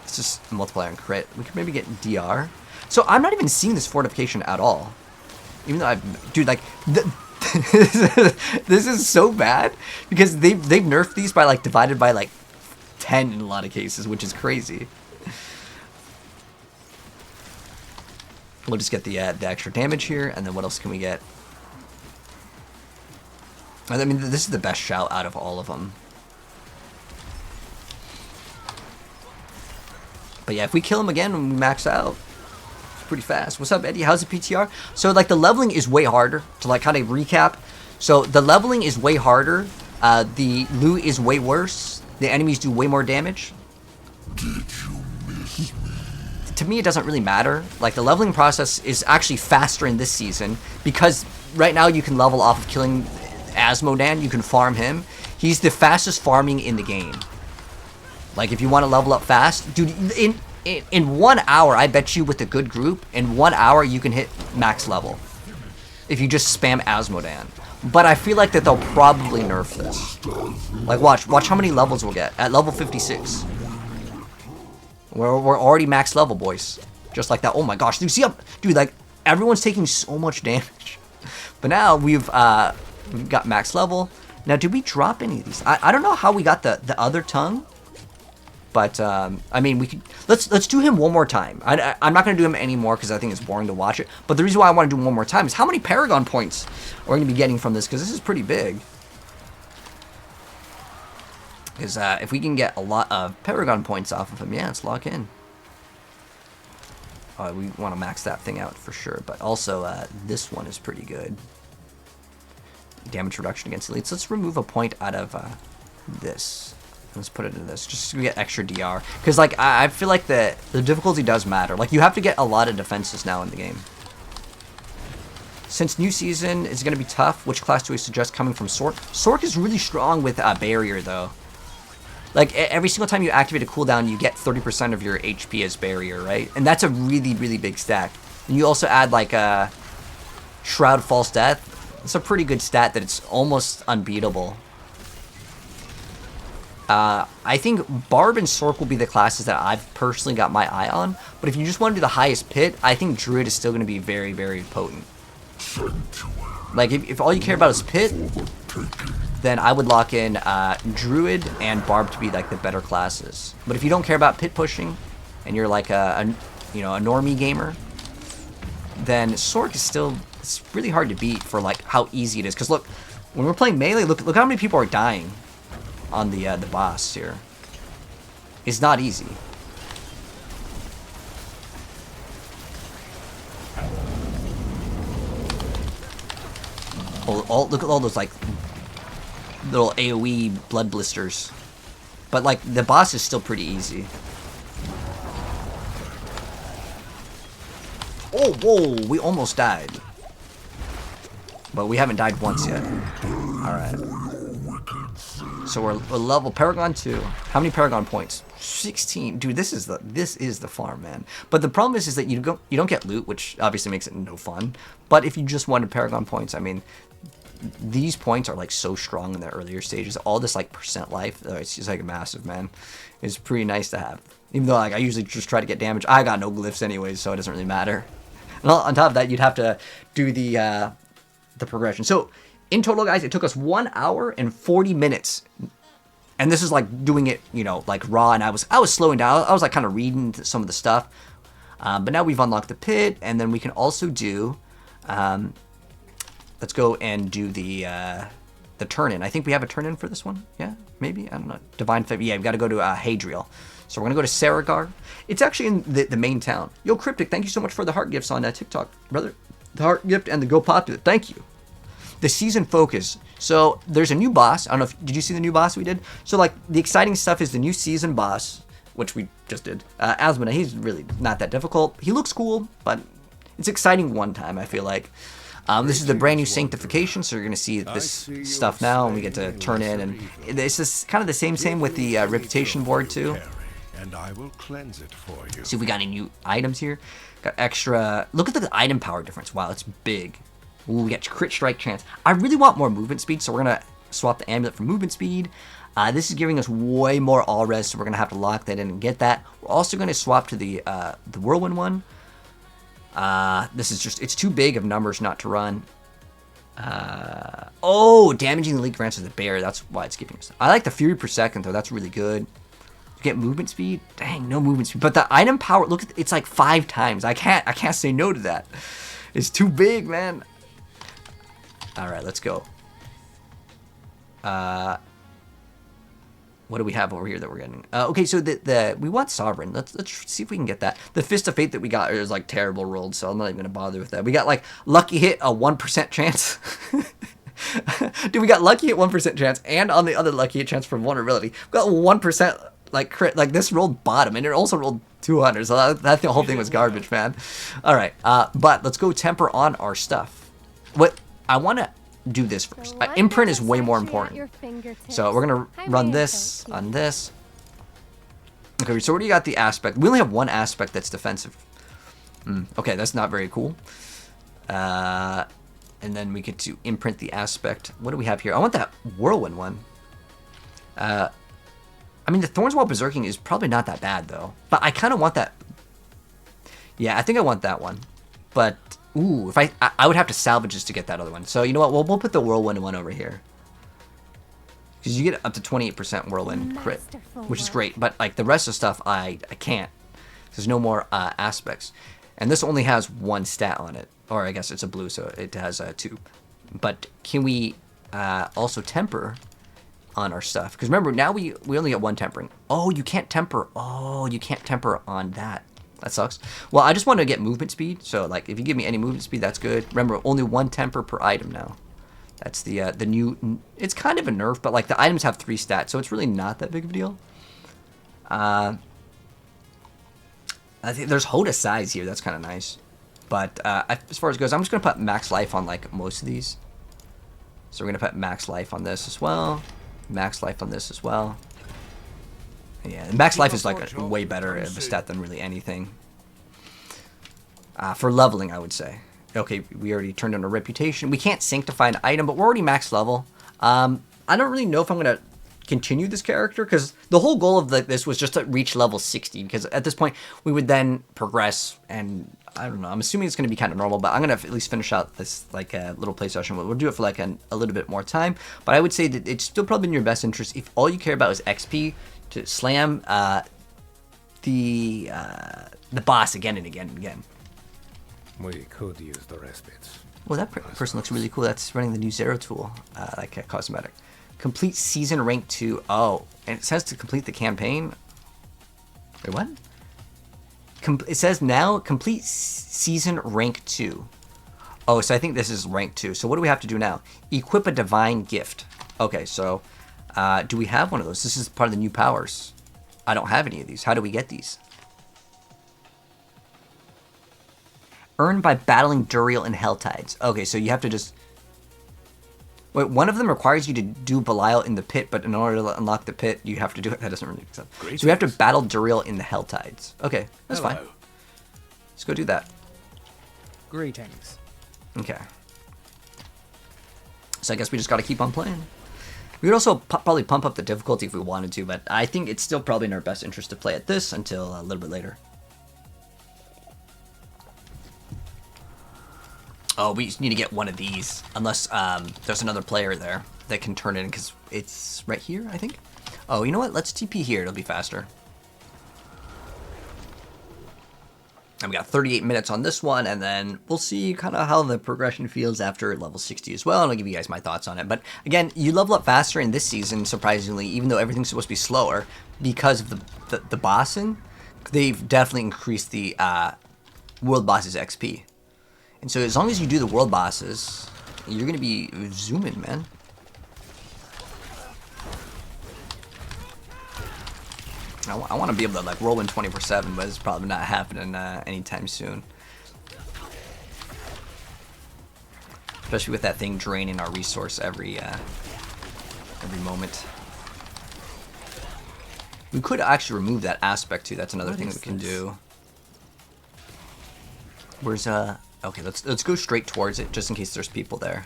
It's just multiplier and crit. We could maybe get DR. So I'm not even seeing this fortification at all. Even though dude, like this is so bad because they've nerfed these by like divided by like 10 in a lot of cases, which is crazy. We'll just get the extra damage here, and then what else can we get? I mean, this is the best shout out of all of them. But yeah, if we kill him again when we max out, it's pretty fast. What's up, Eddie? How's the PTR? So like the leveling is way harder. To like kind of recap, so the leveling is way harder. The loot is way worse. The enemies do way more damage. To me, it doesn't really matter. Like the leveling process is actually faster in this season because right now you can level off of killing Azmodan. You can farm him. He's the fastest farming in the game. Like if you want to level up fast, dude, in 1 hour, I bet you with a good group, in 1 hour you can hit max level if you just spam Azmodan. But I feel like that they'll probably nerf this. Like watch how many levels we'll get at level 56. We're already max level, boys. Just like that. Oh my gosh, dude, see up, dude, like everyone's taking so much damage. But now we've got max level. Now, did we drop any of these? I don't know how we got the other tongue. But I mean, we could let's do him one more time. I'm not gonna do him anymore because I think it's boring to watch it. But the reason why I want to do him one more time is how many Paragon points we're gonna be getting from this, because this is pretty big. Because if we can get a lot of Paragon points off of him, yeah, let's lock in. We want to max that thing out for sure. But also, this one is pretty good. Damage reduction against elites. Let's remove a point out of this. Let's put it into this, just to get extra DR. Because, like, I feel like the difficulty does matter. Like, you have to get a lot of defenses now in the game. Since new season is going to be tough, which class do we suggest coming from Sorc? Sorc is really strong with barrier, though. Like, every single time you activate a cooldown, you get 30% of your HP as barrier, right? And that's a really, really big stack. And you also add, like, Shroud False Death. It's a pretty good stat that it's almost unbeatable. I think Barb and Sorc will be the classes that I've personally got my eye on. But if you just want to do the highest pit, I think Druid is still going to be very, very potent. Like, if all you care about is pit, then I would lock in Druid and Barb to be like the better classes. But if you don't care about pit pushing, and you're like a normie gamer, then Sorc is still, it's really hard to beat for like how easy it is. Because look, when we're playing melee, look how many people are dying on the boss here. It's not easy. Look at all those like little AoE blood blisters. But like the boss is still pretty easy. Oh, whoa, we almost died. But we haven't died once yet. Alright. So we're level Paragon 2. How many Paragon points? 16. Dude, this is the farm, man. But the problem is that you don't get loot, which obviously makes it no fun. But if you just wanted Paragon points, I mean, these points are like so strong in the earlier stages. All this like percent life, it's just like massive, man. It's pretty nice to have. Even though like I usually just try to get damage. I got no glyphs anyways, so it doesn't really matter. And on top of that, you'd have to do the progression. So In total, guys, it took us 1 hour and 40 minutes. And this is like doing it, you know, like raw, and I was slowing down. I was like kind of reading some of the stuff. But now we've unlocked the pit, and then we can also do, let's go and do the turn-in. I think we have a turn-in for this one. Yeah, maybe? I don't know. Divine Favor. Yeah, we've got to go to Hydra. So we're going to go to Saragar. It's actually in the main town. Yo, Cryptic, thank you so much for the heart gifts on TikTok, brother. The heart gift and the Go Popular. Thank you. The season focus. So there's a new boss. I don't know if, did you see the new boss we did? So like the exciting stuff is the new season boss, which we just did. Azmodan, he's really not that difficult. He looks cool, but it's exciting one time, I feel like. This is the brand new sanctification, so you're going to see this stuff now, and we get to turn in, and it's just kind of the same with the reputation board too. And I will cleanse it for you. See if we got any new items here. Got extra. Look at the item power difference. Wow, it's big. Ooh, we got crit strike chance. I really want more movement speed, so we're going to swap the amulet for movement speed. This is giving us way more all res, so we're going to have to lock that in and get that. We're also going to swap to the whirlwind one. This is just, it's too big of numbers not to run. Oh, damaging the elite grants of the bear. That's why it's giving us. I like the fury per second, though. That's really good. You get movement speed. Dang, no movement speed. But the item power, look at it's like 5 times. I can't say no to that. It's too big, man. All right, let's go. What do we have over here that we're getting? Okay, so we want Sovereign. Let's see if we can get that. The Fist of Fate that we got is like terrible rolled, so I'm not even gonna bother with that. We got like lucky hit a 1% chance. Dude, we got lucky hit 1% chance, and on the other lucky hit chance for vulnerability, we got 1% like crit. Like this rolled bottom, and it also rolled 200. So that the whole thing was garbage, man. All right, but let's go temper on our stuff. What I want to do this first. Imprint is way more important. So we're gonna run this on this. Okay, so already got the aspect. We only have one aspect that's defensive. Okay, that's not very cool. And then we get to imprint the aspect. What do we have here? I want that whirlwind one. I mean, the Thorns While Berserking is probably not that bad though. But I kind of want that. Yeah, I think I want that one. But ooh, if I would have to salvage this to get that other one. So you know what? We'll put the whirlwind one over here. Because you get up to 28% whirlwind crit, which is great. But like the rest of stuff, I can't. There's no more aspects. And this only has 1 stat on it. Or I guess it's a blue, so it has 2. But can we also temper on our stuff? Because remember, now we only get 1 tempering. Oh, you can't temper. Oh, you can't temper on that. That sucks. Well, I just want to get movement speed. So, like, if you give me any movement speed, that's good. Remember, only 1 temper per item now. That's the new... It's kind of a nerf, but, like, the items have 3 stats, so it's really not that big of a deal. I think there's Hoda size here. That's kind of nice. But as far as it goes, I'm just going to put max life on, like, most of these. So we're going to put max life on this as well. Max life on this as well. Yeah, and max life is like a way better of a stat than really anything. For leveling, I would say. Okay, we already turned on a reputation. We can't sanctify an item, but we're already max level. I don't really know if I'm going to continue this character, because the whole goal of this was just to reach level 60, because at this point, we would then progress, and I don't know, I'm assuming it's going to be kind of normal, but I'm going to at least finish out this like little play session. We'll do it for like a little bit more time, but I would say that it's still probably in your best interest if all you care about is XP, to slam the boss again and again and again. We could use the respite. Well, that person looks really cool. That's running the new Zero tool, like a cosmetic. Complete season rank 2. Oh, and it says to complete the campaign. Wait, what? It says now complete season rank 2. Oh, so I think this is rank 2. So what do we have to do now? Equip a divine gift. Okay, so do we have one of those? This is part of the new powers. I don't have any of these. How do we get these? Earned by battling Duriel and Helltides. Okay, so you have to just... Wait, one of them requires you to do Belial in the pit, but in order to unlock the pit, you have to do it. That doesn't really make sense. So we have to battle Duriel in the Helltides. Okay, that's fine. Let's go do that. Greetings. Okay. So I guess we just got to keep on playing. We could also probably pump up the difficulty if we wanted to, but I think it's still probably in our best interest to play at this until a little bit later. Oh, we just need to get one of these. Unless there's another player there that can turn it in, because it's right here, I think. Oh, you know what? Let's TP here. It'll be faster. And we got 38 minutes on this one, and then we'll see kind of how the progression feels after level 60 as well, and I'll give you guys my thoughts on it. But again, you level up faster in this season, surprisingly, even though everything's supposed to be slower, because of the bossing. They've definitely increased the world bosses XP. And so as long as you do the world bosses, you're going to be zooming, man. I want to be able to like roll in 24/7, but it's probably not happening anytime soon. Especially with that thing draining our resource every moment. We could actually remove that aspect too. That's another thing that we can do. Where's okay, let's go straight towards it just in case there's people there,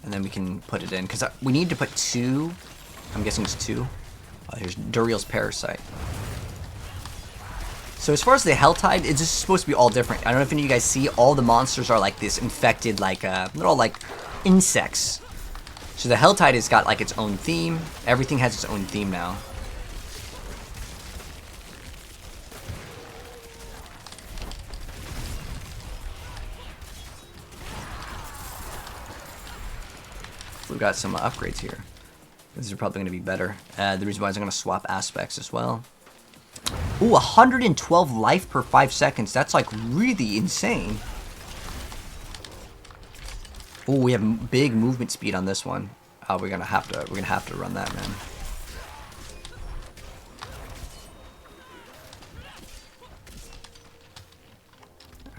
and then we can put it in because we need to put 2. I'm guessing it's 2. Oh, here's Duriel's Parasite. So as far as the Helltide, it's just supposed to be all different. I don't know if any of you guys see, all the monsters are like this infected, like, they're all like insects. So the Helltide has got like its own theme. Everything has its own theme now. We've got some upgrades here. These are probably going to be better. The reason why is I'm going to swap aspects as well. Ooh, 112 life per 5 seconds. That's like really insane. Ooh, we have big movement speed on this one. Oh, we're gonna have to run that, man.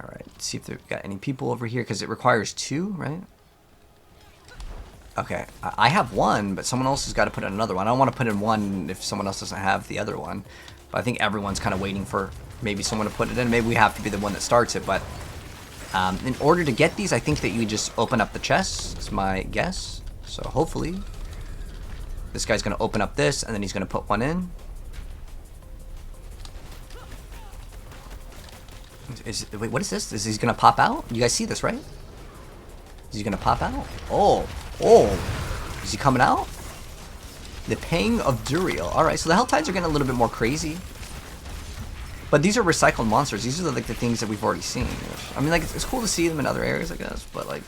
All right, let's see if they've got any people over here because it requires 2, right? Okay, I have 1, but someone else has got to put in another one. I don't want to put in 1 if someone else doesn't have the other one. But I think everyone's kind of waiting for maybe someone to put it in. Maybe we have to be the one that starts it. But in order to get these, I think that you just open up the chests. It's my guess. So hopefully this guy's going to open up this, and then he's going to put 1 in. Wait, what is this? Is he going to pop out? You guys see this, right? Is he going to pop out? Oh, is he coming out? The Pang of Duriel. Alright, so the Helltides are getting a little bit more crazy. But these are recycled monsters. These are like the things that we've already seen. I mean, like, it's cool to see them in other areas, I guess. But, like,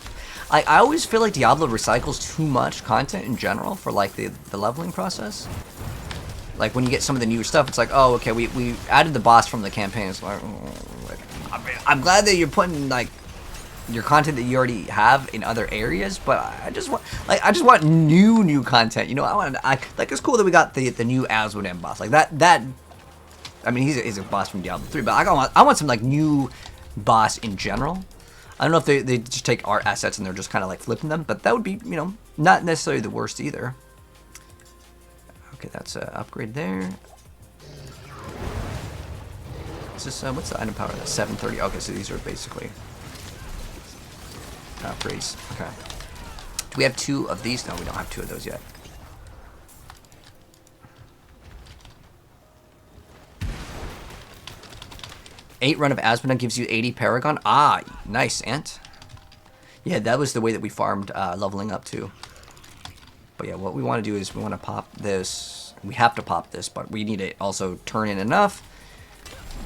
I always feel like Diablo recycles too much content in general for, like, the leveling process. Like, when you get some of the newer stuff, it's like, oh, okay, we added the boss from the campaign. It's like, I'm glad that you're putting, like, your content that you already have in other areas, but I just want new content. You know, like, it's cool that we got the new Azmodan boss. Like that I mean, he's a boss from Diablo 3, but I want some like new boss in general. I don't know if they just take our assets and they're just kind of like flipping them, but that would be, you know, not necessarily the worst either. Okay, that's an upgrade there. Is this what's the item power? That's 730. Okay, so these are basically upgrades. Okay. Do we have 2 of these? No, we don't have 2 of those yet. Eight run of Azmodan gives you 80 Paragon. Ah, nice, Ant. Yeah, that was the way that we farmed leveling up too. But yeah, what we want to do is we want to pop this. We have to pop this, but we need to also turn in enough.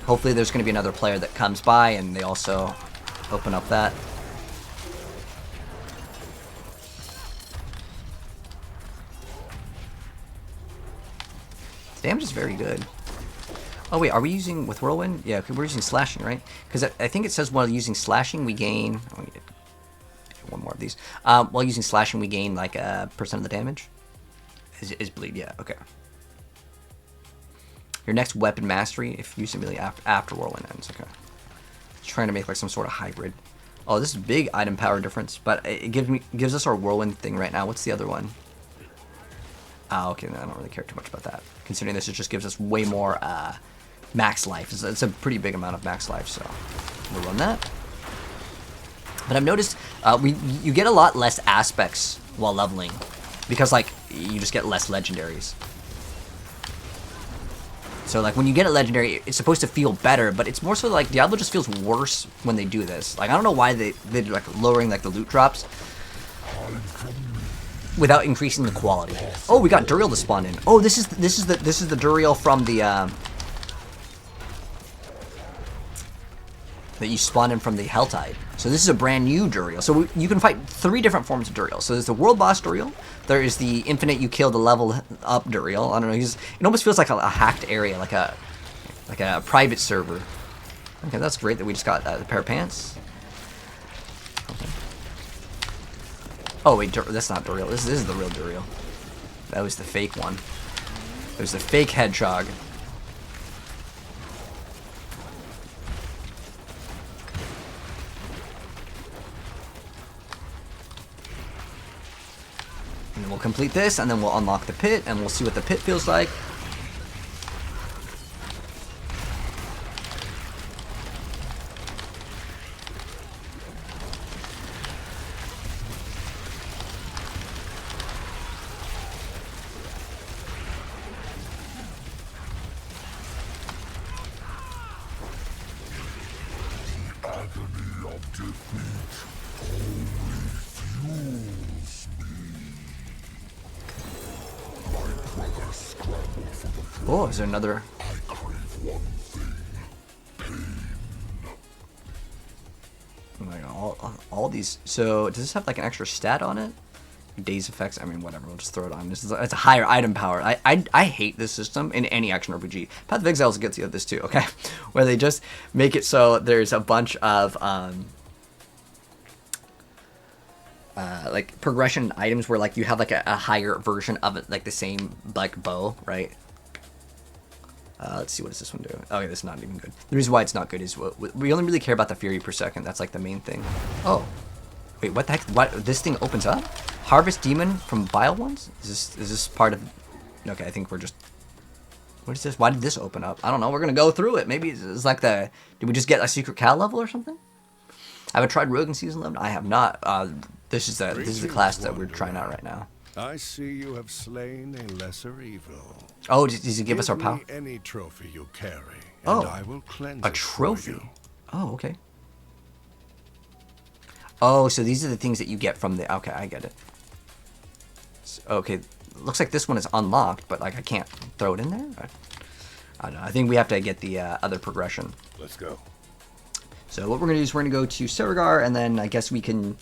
Hopefully there's going to be another player that comes by and they also open up that. The damage is very good. Oh wait, are we using with Whirlwind? Yeah, we're using slashing, right? Because I think it says while using slashing we gain... Oh, we get one more of these. While using slashing we gain like a % of the damage. Is bleed, yeah, okay. Your next weapon mastery if used immediately after Whirlwind ends, okay. Trying to make like some sort of hybrid. Oh, this is a big item power difference, but it gives us our Whirlwind thing right now. What's the other one? Ah, okay, no, I don't really care too much about that. Considering this, it just gives us way more max life. It's a pretty big amount of max life, so we'll run that. But I've noticed you get a lot less aspects while leveling because like you just get less legendaries. So like when you get a legendary, it's supposed to feel better, but it's more so like Diablo just feels worse when they do this. Like I don't know why they're like lowering like the loot drops without increasing the quality. Oh, we got Duriel to spawn in. Oh, this is the Duriel from the that you spawn in from the Helltide. So this is a brand new Duriel. So you can fight 3 different forms of Duriel. So there's the World Boss Duriel. There is the Infinite you kill to level up Duriel. I don't know. It almost feels like a hacked area, like a private server. Okay, that's great that we just got a pair of pants. Okay. Oh wait, that's not Duriel. This is the real Duriel. That was the fake one. There's the fake hedgehog. And then we'll complete this, and then we'll unlock the pit, and we'll see what the pit feels like. Oh, is there another? Oh my god, all these. So, does this have like an extra stat on it? Days effects? I mean, whatever. We'll just throw it on. It's a higher item power. I hate this system in any action RPG. Path of Exile is guilty of this too. Okay, where they just make it so there's a bunch of like progression items where like you have like a higher version of it, like the same like bow, right? Let's see, what does this one do? Okay, this is not even good. The reason why it's not good is we only really care about the fury per second. That's like the main thing. Oh, wait, what the heck? What? This thing opens up? Harvest demon from vile ones? Is this part of? Okay, I think we're just. What is this? Why did this open up? I don't know. We're gonna go through it. Maybe it's like the. Did we just get a secret Cal level or something? I haven't tried Rogue in Season 11. I have not. This is the class that we're trying out right now. I see you have slain a lesser evil. Oh, does he give us our power? Me any trophy you carry, and Oh, I will cleanse a it trophy. for you. Oh, okay. Oh, so these are the things that you get from the. Okay, I get it. Okay, looks like this one is unlocked, but like I can't throw it in there. I don't know. I think we have to get the other progression. Let's go. So what we're gonna do is we're gonna go to Saragar, and then I guess we can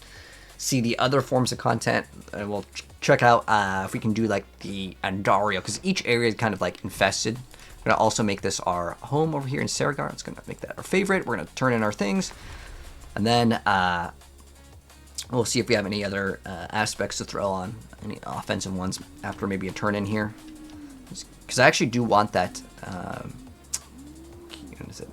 see the other forms of content, and we'll check out if we can do like the Andario, because each area is kind of like infested. We're gonna also make this our home over here in Saragar. It's gonna make that our favorite. We're gonna turn in our things, and then we'll see if we have any other aspects to throw on, any offensive ones after maybe a turn in here, because I actually do want that. What is it?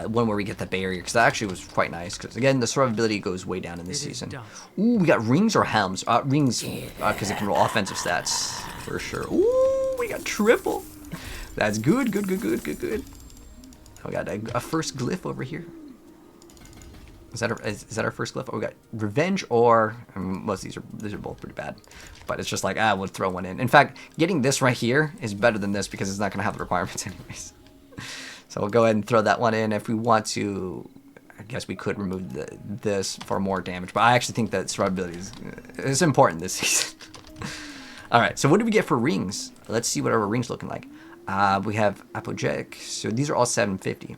One where we get the barrier, because that actually was quite nice, because again the survivability goes way down in this season. Ooh, we got rings or helms. Rings, because it can roll offensive stats for sure. Ooh, we got triple. That's good. Oh, we got a first glyph over here. Is that our first glyph? Oh, we got revenge, or most of these are both pretty bad, but it's just like we'll throw one in. In fact, getting this right here is better than this because it's not gonna have the requirements anyways. So we'll go ahead and throw that one in. If we want to, I guess we could remove this for more damage, but I actually think that survivability is important this season. All right, so what did we get for rings? Let's see what our rings looking like. We have apogeic, so these are all 750.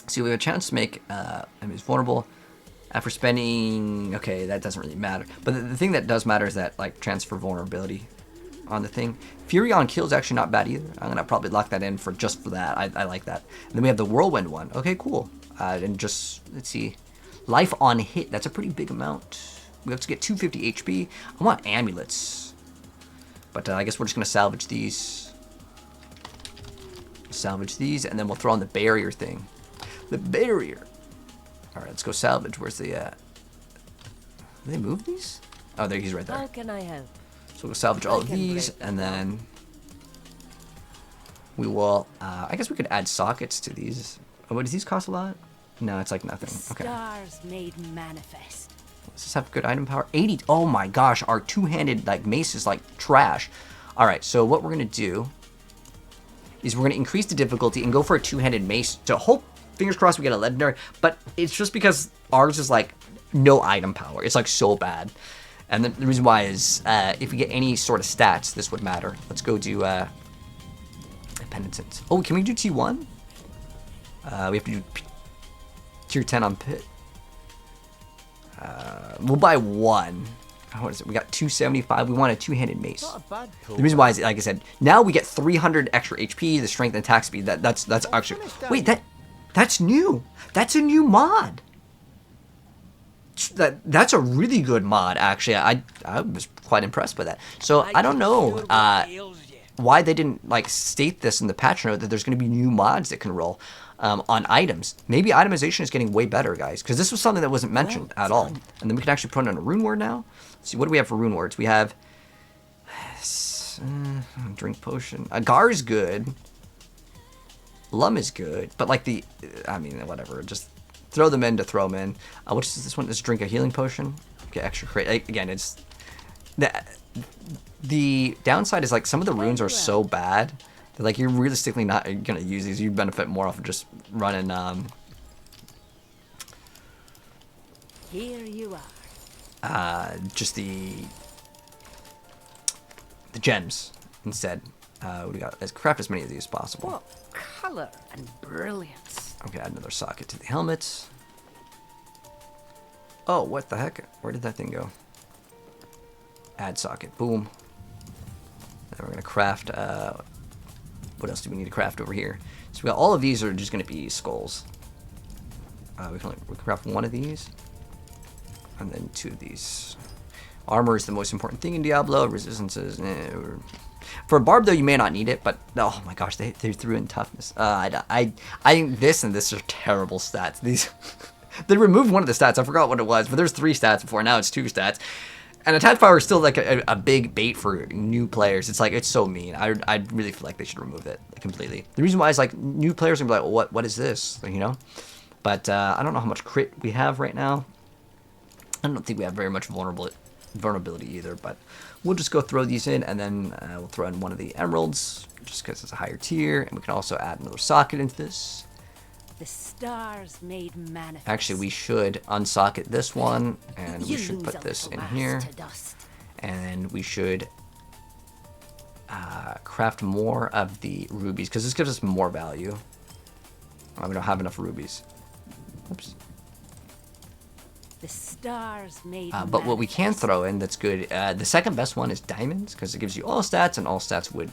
So we have a chance to make enemies vulnerable after spending. Okay, that doesn't really matter. But the thing that does matter is that like transfer vulnerability on the thing. Fury on kill is actually not bad either. I'm gonna probably lock that in for just for that. I like that. And then we have the whirlwind one. Okay, cool. And just let's see, life on hit. That's a pretty big amount. We have to get 250 HP. I want amulets, but I guess we're just gonna salvage these. Salvage these, and then we'll throw on the barrier thing. The barrier. All right, let's go salvage. Where's the? Did they move these? Oh, there he's right there. How can I help? So we'll salvage all of these, and then we will. I guess we could add sockets to these. Oh, what does these cost a lot? No, it's like nothing. Okay. Stars made manifest. Does this have good item power? 80. Oh my gosh, our two-handed like mace is like trash. Alright, so what we're going to do is we're going to increase the difficulty and go for a two-handed mace to hope, fingers crossed, we get a legendary. But it's just because ours is like no item power. It's like so bad. And the reason why is if we get any sort of stats, this would matter. Let's go do Penitence. Oh, can we do T1? We have to do tier 10 on Pit. We'll buy one. What is it? We got 275. We want a two-handed mace. The reason why is, like I said, now we get 300 extra HP, the strength and attack speed. That's actually... Wait, that's new. That's a new mod. That's a really good mod, actually. I was quite impressed by that. So I don't know why they didn't like state this in the patch note that there's going to be new mods that can roll on items. Maybe itemization is getting way better, guys, because this was something that wasn't mentioned at all. And then we can actually put it on a rune word now. Let's see, what do we have for rune words? We have drink potion. Gar is good. Lum is good, but like I mean, whatever. Just throw them in to throw them in. Which is this one? Let's drink a healing potion. Okay, extra crit. Again, it's the downside is like some of the runes are so bad that like you're realistically not gonna use these. You benefit more off of just running. Here you Just the gems instead. We got let's craft as many of these as possible. What color and brilliance. Okay, add another socket to the helmet. Oh, what the heck? Where did that thing go? Add socket. Boom. Then we're gonna craft. What else do we need to craft over here? So we got all of these are just gonna be skulls. We can craft one of these, and then two of these. Armor is the most important thing in Diablo. Resistances. For a barb though, you may not need it, but oh my gosh, they threw in toughness. I think this and this are terrible stats. These they removed one of the stats. I forgot what it was, but there's 3 stats before. Now it's 2 stats. And attack power is still like a big bait for new players. It's like it's so mean. I really feel like they should remove it completely. The reason why is like new players are gonna be like, well, what is this? Like, you know. But I don't know how much crit we have right now. I don't think we have very much vulnerability either, but we'll just go throw these in, and then we'll throw in one of the emeralds just because it's a higher tier, and we can also add another socket into this. The stars made manifest. Actually, we should unsocket this one, and we should put this in here, and we should craft more of the rubies because this gives us more value. We don't have enough rubies. Oops. The stars made but what we can throw in that's good, the second best one is diamonds, because it gives you all stats, and all stats would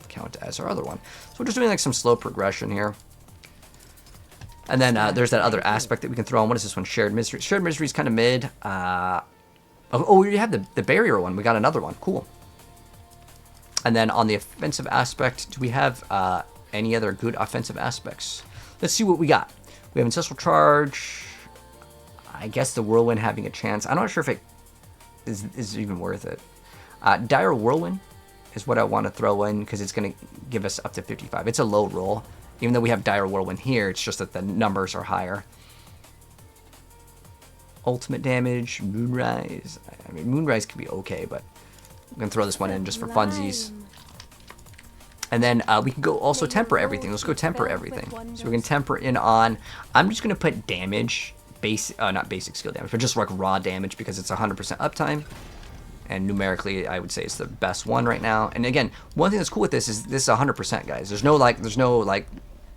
count as our other one. So we're just doing like some slow progression here. And then there's that other aspect that we can throw on. What is this one? Shared Misery. Shared Misery is kind of mid. Oh, we already have the barrier one. We got another one. Cool. And then on the offensive aspect, do we have any other good offensive aspects? Let's see what we got. We have Ancestral Charge. I guess the Whirlwind having a chance. I'm not sure if it is even worth it. Dire Whirlwind is what I want to throw in because it's going to give us up to 55. It's a low roll. Even though we have Dire Whirlwind here, it's just that the numbers are higher. Ultimate damage, Moonrise. I mean, Moonrise could be okay, but I'm going to throw this one in just for funsies. And then we can go also temper everything. Let's go temper everything. So we can temper in on... I'm just going to put damage... not basic skill damage, but just like raw damage because it's 100% uptime, and numerically I would say it's the best one right now. And again, one thing that's cool with this is 100%, guys. There's no like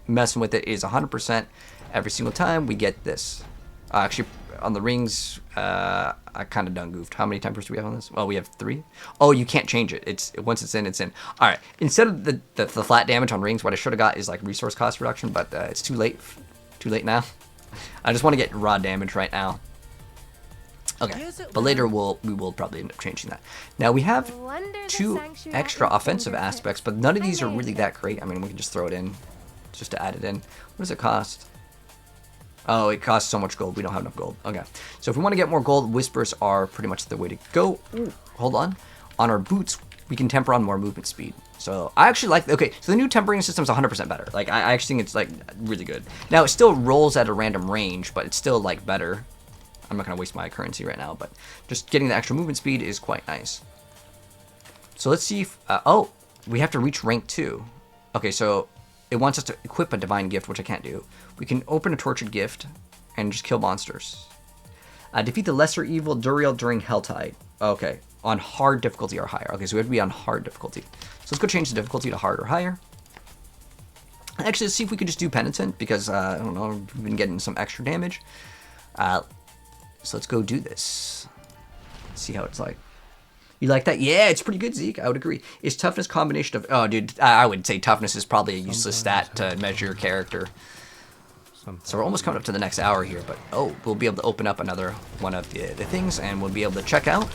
messing with it. It is 100% every single time we get this. Actually, on the rings, I kind of done goofed. How many tempers do we have on this? Well, we have 3. Oh, you can't change it. It's once it's in, it's in. All right. Instead of the flat damage on rings, what I should have got is like resource cost reduction, but it's too late. Too late now. I just want to get raw damage right now. Okay, but later we will probably end up changing that. Now we have 2 extra offensive aspects, but none of these are really that great. I mean, we can just throw it in, just to add it in. What does it cost? Oh, it costs so much gold. We don't have enough gold. Okay, so if we want to get more gold, Whispers are pretty much the way to go. Ooh, hold on. On our boots, we can temper on more movement speed. So I actually like, okay, so the new tempering system is 100% better. Like, I actually think it's like really good. Now it still rolls at a random range, but it's still like better. I'm not gonna waste my currency right now, but just getting the extra movement speed is quite nice. So let's see if... oh, we have to reach rank 2. Okay, so it wants us to equip a divine gift, which I can't do. We can open a tortured gift and just kill monsters. Defeat the lesser evil Duriel during Helltide. Okay, on hard difficulty or higher. Okay, so we have to be on hard difficulty. So let's go change the difficulty to hard or higher. Actually, let's see if we could just do Penitent, because, I don't know, we've been getting some extra damage. So let's go do this. See how it's like. You like that? Yeah, it's pretty good, Zeke. I would agree. Is toughness combination of... Oh, dude, I would say toughness is probably a useless stat to measure your character. So we're almost coming up to the next hour here, but oh, we'll be able to open up another one of the things, and we'll be able to check out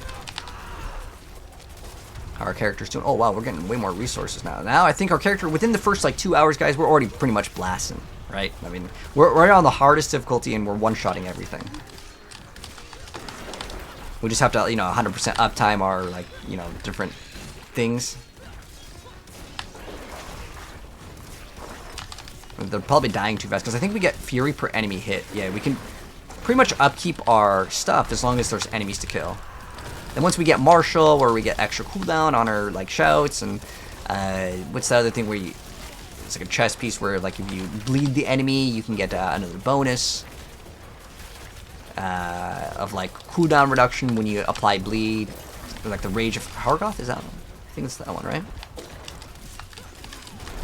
how our character's doing. Oh wow, we're getting way more resources now. Now I think our character, within the first like 2 hours, guys, we're already pretty much blasting, right? I mean, we're on the hardest difficulty, and we're one-shotting everything. We just have to, you know, 100% uptime our, like, you know, different things. They're probably dying too fast, because I think we get Fury per enemy hit. Yeah, we can pretty much upkeep our stuff as long as there's enemies to kill. And once we get Martial, where we get extra cooldown on our, like, shouts, and, what's the other thing where you... It's like a chest piece where, like, if you bleed the enemy, you can get another bonus. Of, like, cooldown reduction when you apply bleed. Or, like, the Rage of Hargoth, is that one? I think it's that one, right?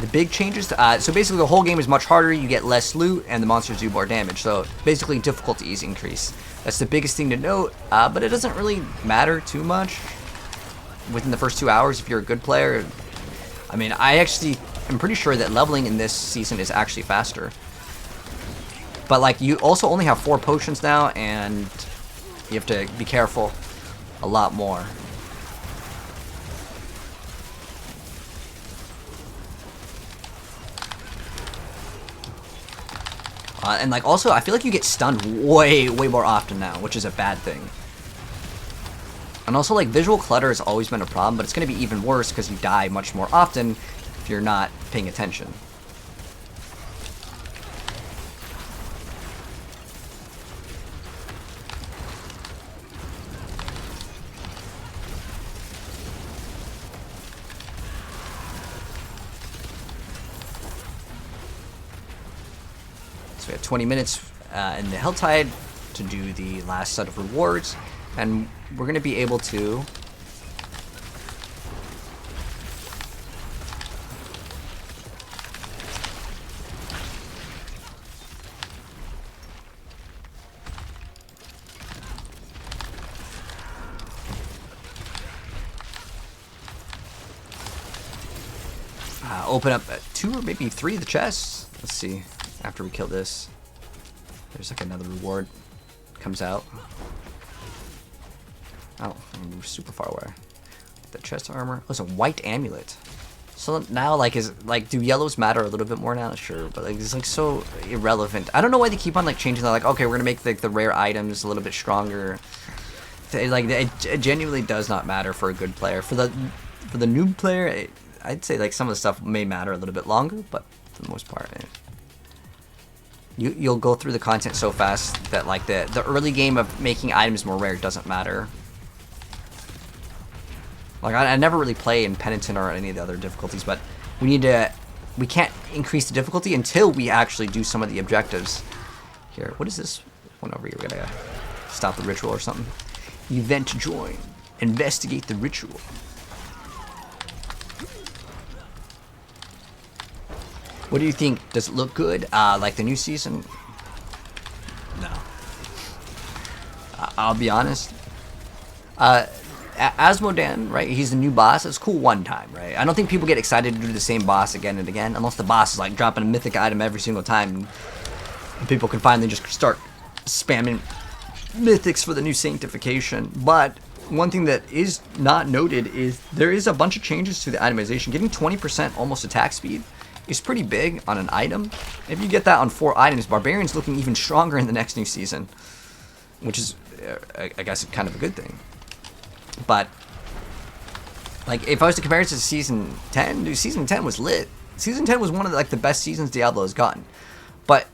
The big changes, so basically the whole game is much harder, you get less loot, and the monsters do more damage. So basically difficulties increase. That's the biggest thing to note, but it doesn't really matter too much within the first 2 hours if you're a good player. I mean, I actually am pretty sure that leveling in this season is actually faster. But like, you also only have 4 potions now, and you have to be careful a lot more. And like, also, I feel like you get stunned way more often now, which is a bad thing. And also, like, visual clutter has always been a problem, but it's going to be even worse because you die much more often if you're not paying attention. So we have 20 minutes in the Helltide to do the last set of rewards, and we're going to be able to open up 2 or maybe 3 of the chests. Let's see. After we kill this, there's like another reward comes out. Oh, I'm super far away. The chest armor. Oh, it's a white amulet. So now, like, do yellows matter a little bit more now? Sure, but like, it's like so irrelevant. I don't know why they keep on like changing that. Like, okay, we're gonna make the rare items a little bit stronger. Like, it genuinely does not matter for a good player. For the noob player, I'd say like some of the stuff may matter a little bit longer, but for the most part, you'll go through the content so fast that like the early game of making items more rare doesn't matter. Like, I never really play in Penitent or any of the other difficulties, but we can't increase the difficulty until we actually do some of the objectives. Here, what is this one over here? We gotta stop the ritual or something. Event to join. Investigate the ritual. What do you think? Does it look good? Like the new season? No. I'll be honest. Azmodan, right? He's the new boss. It's cool one time, right? I don't think people get excited to do the same boss again and again, unless the boss is like dropping a mythic item every single time. And people can finally just start spamming mythics for the new sanctification. But one thing that is not noted is there is a bunch of changes to the itemization. Getting 20% almost attack speed is pretty big on an item. If you get that on 4 items, Barbarian's looking even stronger in the next new season, which is, I guess, kind of a good thing. But, like, if I was to compare it to Season 10, dude, Season 10 was lit. Season 10 was one of the, like, the best seasons Diablo has gotten. But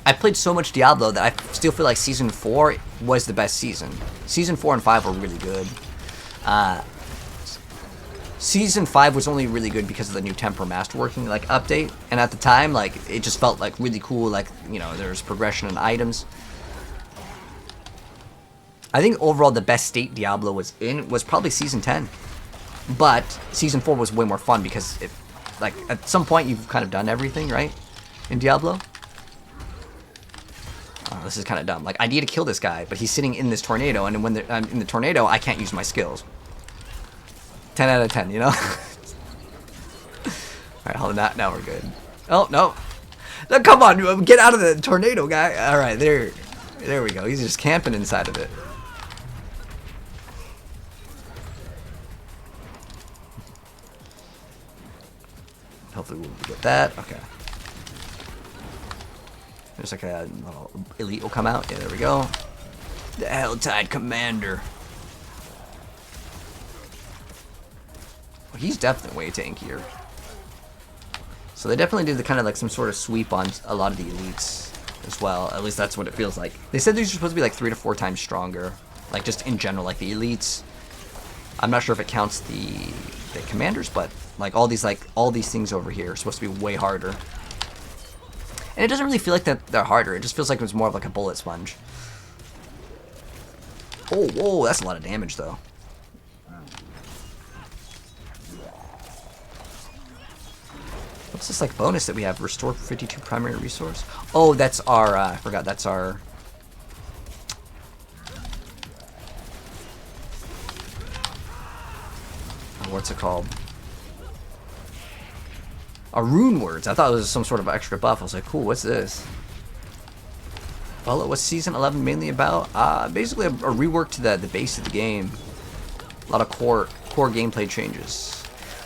I played so much Diablo that I still feel like Season 4 was the best season. Season 4 and 5 were really good. Season 5 was only really good because of the new Temper Masterworking like update, and at the time, like, it just felt like really cool. Like, you know, there's progression in items. I think overall the best state Diablo was in was probably Season 10, but Season 4 was way more fun because it, like, at some point you've kind of done everything, right, in Diablo. Oh, this is kind of dumb. Like, I need to kill this guy, but he's sitting in this tornado, and when I'm in the tornado, I can't use my skills. 10 out of 10, you know? Alright, hold on. Now we're good. Oh, no. No, come on, get out of the tornado, guy. Alright, there we go. He's just camping inside of it. Hopefully we'll get that. Okay. There's like a little elite will come out. Yeah, there we go. The Helltide Commander. Well, he's definitely way tankier. So they definitely did the kind of like some sort of sweep on a lot of the elites as well. At least that's what it feels like. They said these are supposed to be like 3 to 4 times stronger. Like just in general, like the elites. I'm not sure if it counts the commanders, but like all these things over here are supposed to be way harder. And it doesn't really feel like that they're harder. It just feels like it was more of like a bullet sponge. Oh, whoa, that's a lot of damage though. What's this like bonus that we have? Restore 52 primary resource. Oh, that's our. I forgot. That's our. What's it called? Rune words. I thought it was some sort of extra buff. I was like, cool, what's this? Well, what's Season 11 mainly about? Basically a rework to the base of the game. A lot of core gameplay changes.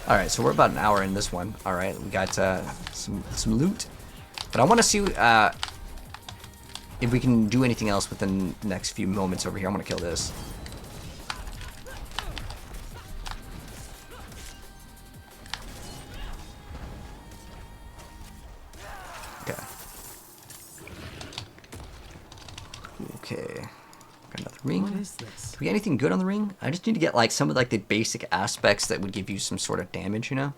Alright, so we're about an hour in this one. Alright, we got some loot. But I want to see if we can do anything else within the next few moments over here. I'm going to kill this. Okay, got another ring. What is this? Do we get anything good on the ring? I just need to get like some of like the basic aspects that would give you some sort of damage, you know?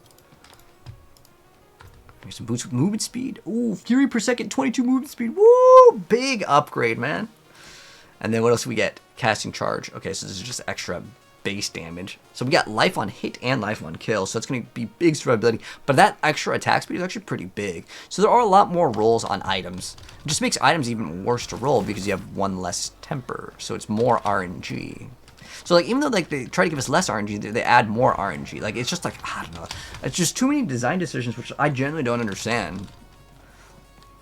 Here's some boosts with movement speed. Ooh, Fury per second, 22 movement speed. Woo! Big upgrade, man. And then what else do we get? Casting charge. Okay, so this is just extra base damage. So we got life on hit and life on kill, so it's going to be big survivability. But that extra attack speed is actually pretty big. So there are a lot more rolls on items. It just makes items even worse to roll because you have one less temper, so it's more RNG. So like even though like they try to give us less RNG, they add more RNG. Like it's just like, I don't know. It's just too many design decisions which I genuinely don't understand.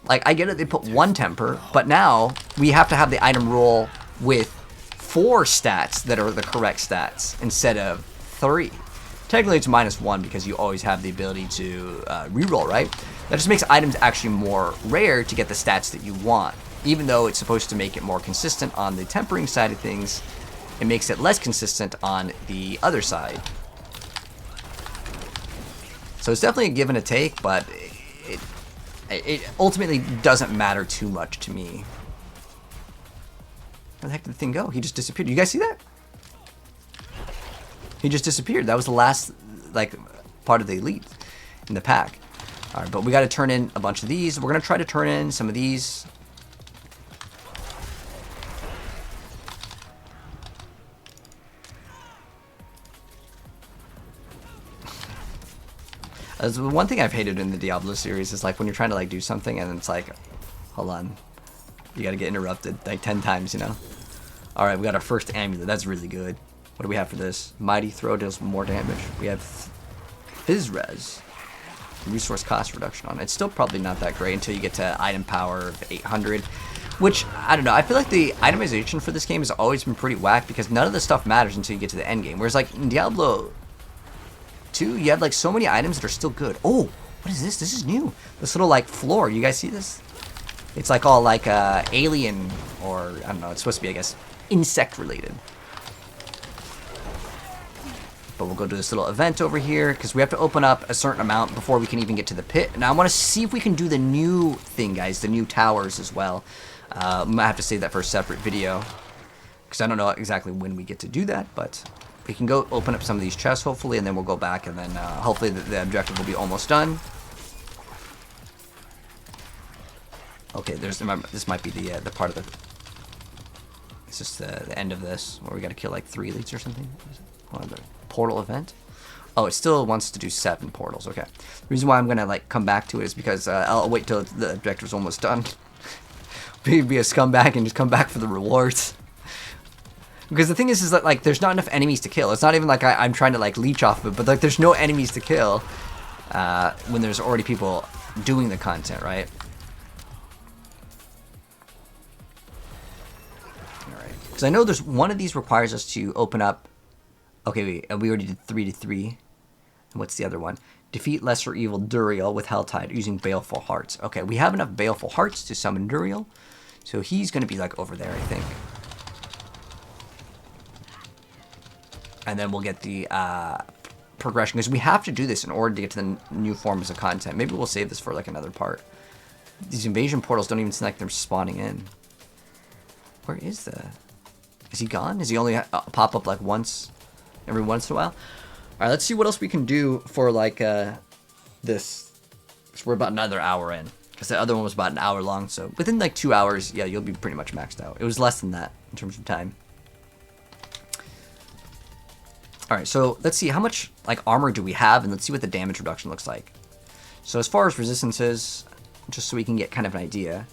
Like I get it, they put 1 temper, but now we have to have the item roll with 4 stats that are the correct stats instead of 3. Technically it's -1 because you always have the ability to reroll, right? That just makes items actually more rare to get the stats that you want. Even though it's supposed to make it more consistent on the tempering side of things, it makes it less consistent on the other side. So it's definitely a give and a take, but it ultimately doesn't matter too much to me. Where the heck did the thing go? He just disappeared. You guys see that? He just disappeared. That was the last, like, part of the elite in the pack. Alright, but we got to turn in a bunch of these. We're going to try to turn in some of these. That's one thing I've hated in the Diablo series is like when you're trying to like do something and it's like, hold on, you got to get interrupted like 10 times, you know? Alright, we got our first amulet. That's really good. What do we have for this? Mighty Throw deals more damage. We have Fizz Res. Resource cost reduction on it. It's still probably not that great until you get to item power of 800. Which, I don't know, I feel like the itemization for this game has always been pretty whack because none of this stuff matters until you get to the end game. Whereas like in Diablo 2, you have like so many items that are still good. Oh, what is this? This is new. This little like floor. You guys see this? It's like all like alien or, I don't know, it's supposed to be, I guess, insect related. But we'll go to this little event over here because we have to open up a certain amount before we can even get to the pit. Now I want to see if we can do the new thing, guys, the new towers as well. I might have to save that for a separate video because I don't know exactly when we get to do that, but we can go open up some of these chests, hopefully, and then we'll go back, and then hopefully the objective will be almost done. Okay, remember, this might be the part of the... It's just the end of this, where we gotta kill like 3 elites or something. Hold on, the portal event? Oh, it still wants to do 7 portals, okay. The reason why I'm gonna like come back to it is because I'll wait till the objective's almost done. Be a scumbag and just come back for the rewards. Because the thing is that like there's not enough enemies to kill. It's not even like I'm trying to like leech off of it, but like there's no enemies to kill when there's already people doing the content, right? Alright. Because I know there's one of these requires us to open up. Okay, we already did 3 to 3. And what's the other one? Defeat Lesser Evil Duriel with Helltide using Baleful Hearts. Okay, we have enough Baleful Hearts to summon Duriel. So he's going to be like over there, I think. And then we'll get the progression. Because we have to do this in order to get to the new forms of content. Maybe we'll save this for like another part. These invasion portals don't even seem like they're spawning in. Where is the... Is he gone? Is he only pop up like once... every once in a while? Alright, let's see what else we can do for like this. So we're about another hour in. Because the other one was about an hour long. So within like 2 hours, yeah, you'll be pretty much maxed out. It was less than that in terms of time. Alright, so let's see how much like armor do we have, and let's see what the damage reduction looks like. So as far as resistances, just so we can get kind of an idea.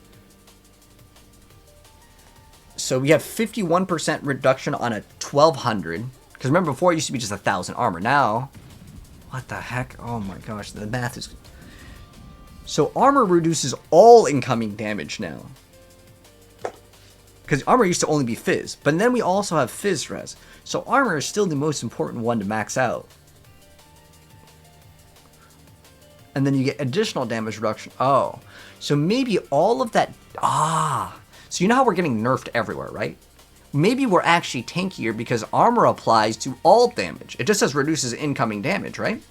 So we have 51% reduction on a 1200. Because remember, before it used to be just 1,000 armor. Now, what the heck? Oh my gosh, the math is... So armor reduces all incoming damage now. Because armor used to only be fizz. But then we also have fizz res. So armor is still the most important one to max out. And then you get additional damage reduction. Oh, so maybe all of that... So you know how we're getting nerfed everywhere, right? Maybe we're actually tankier because armor applies to all damage. It just says reduces incoming damage, right?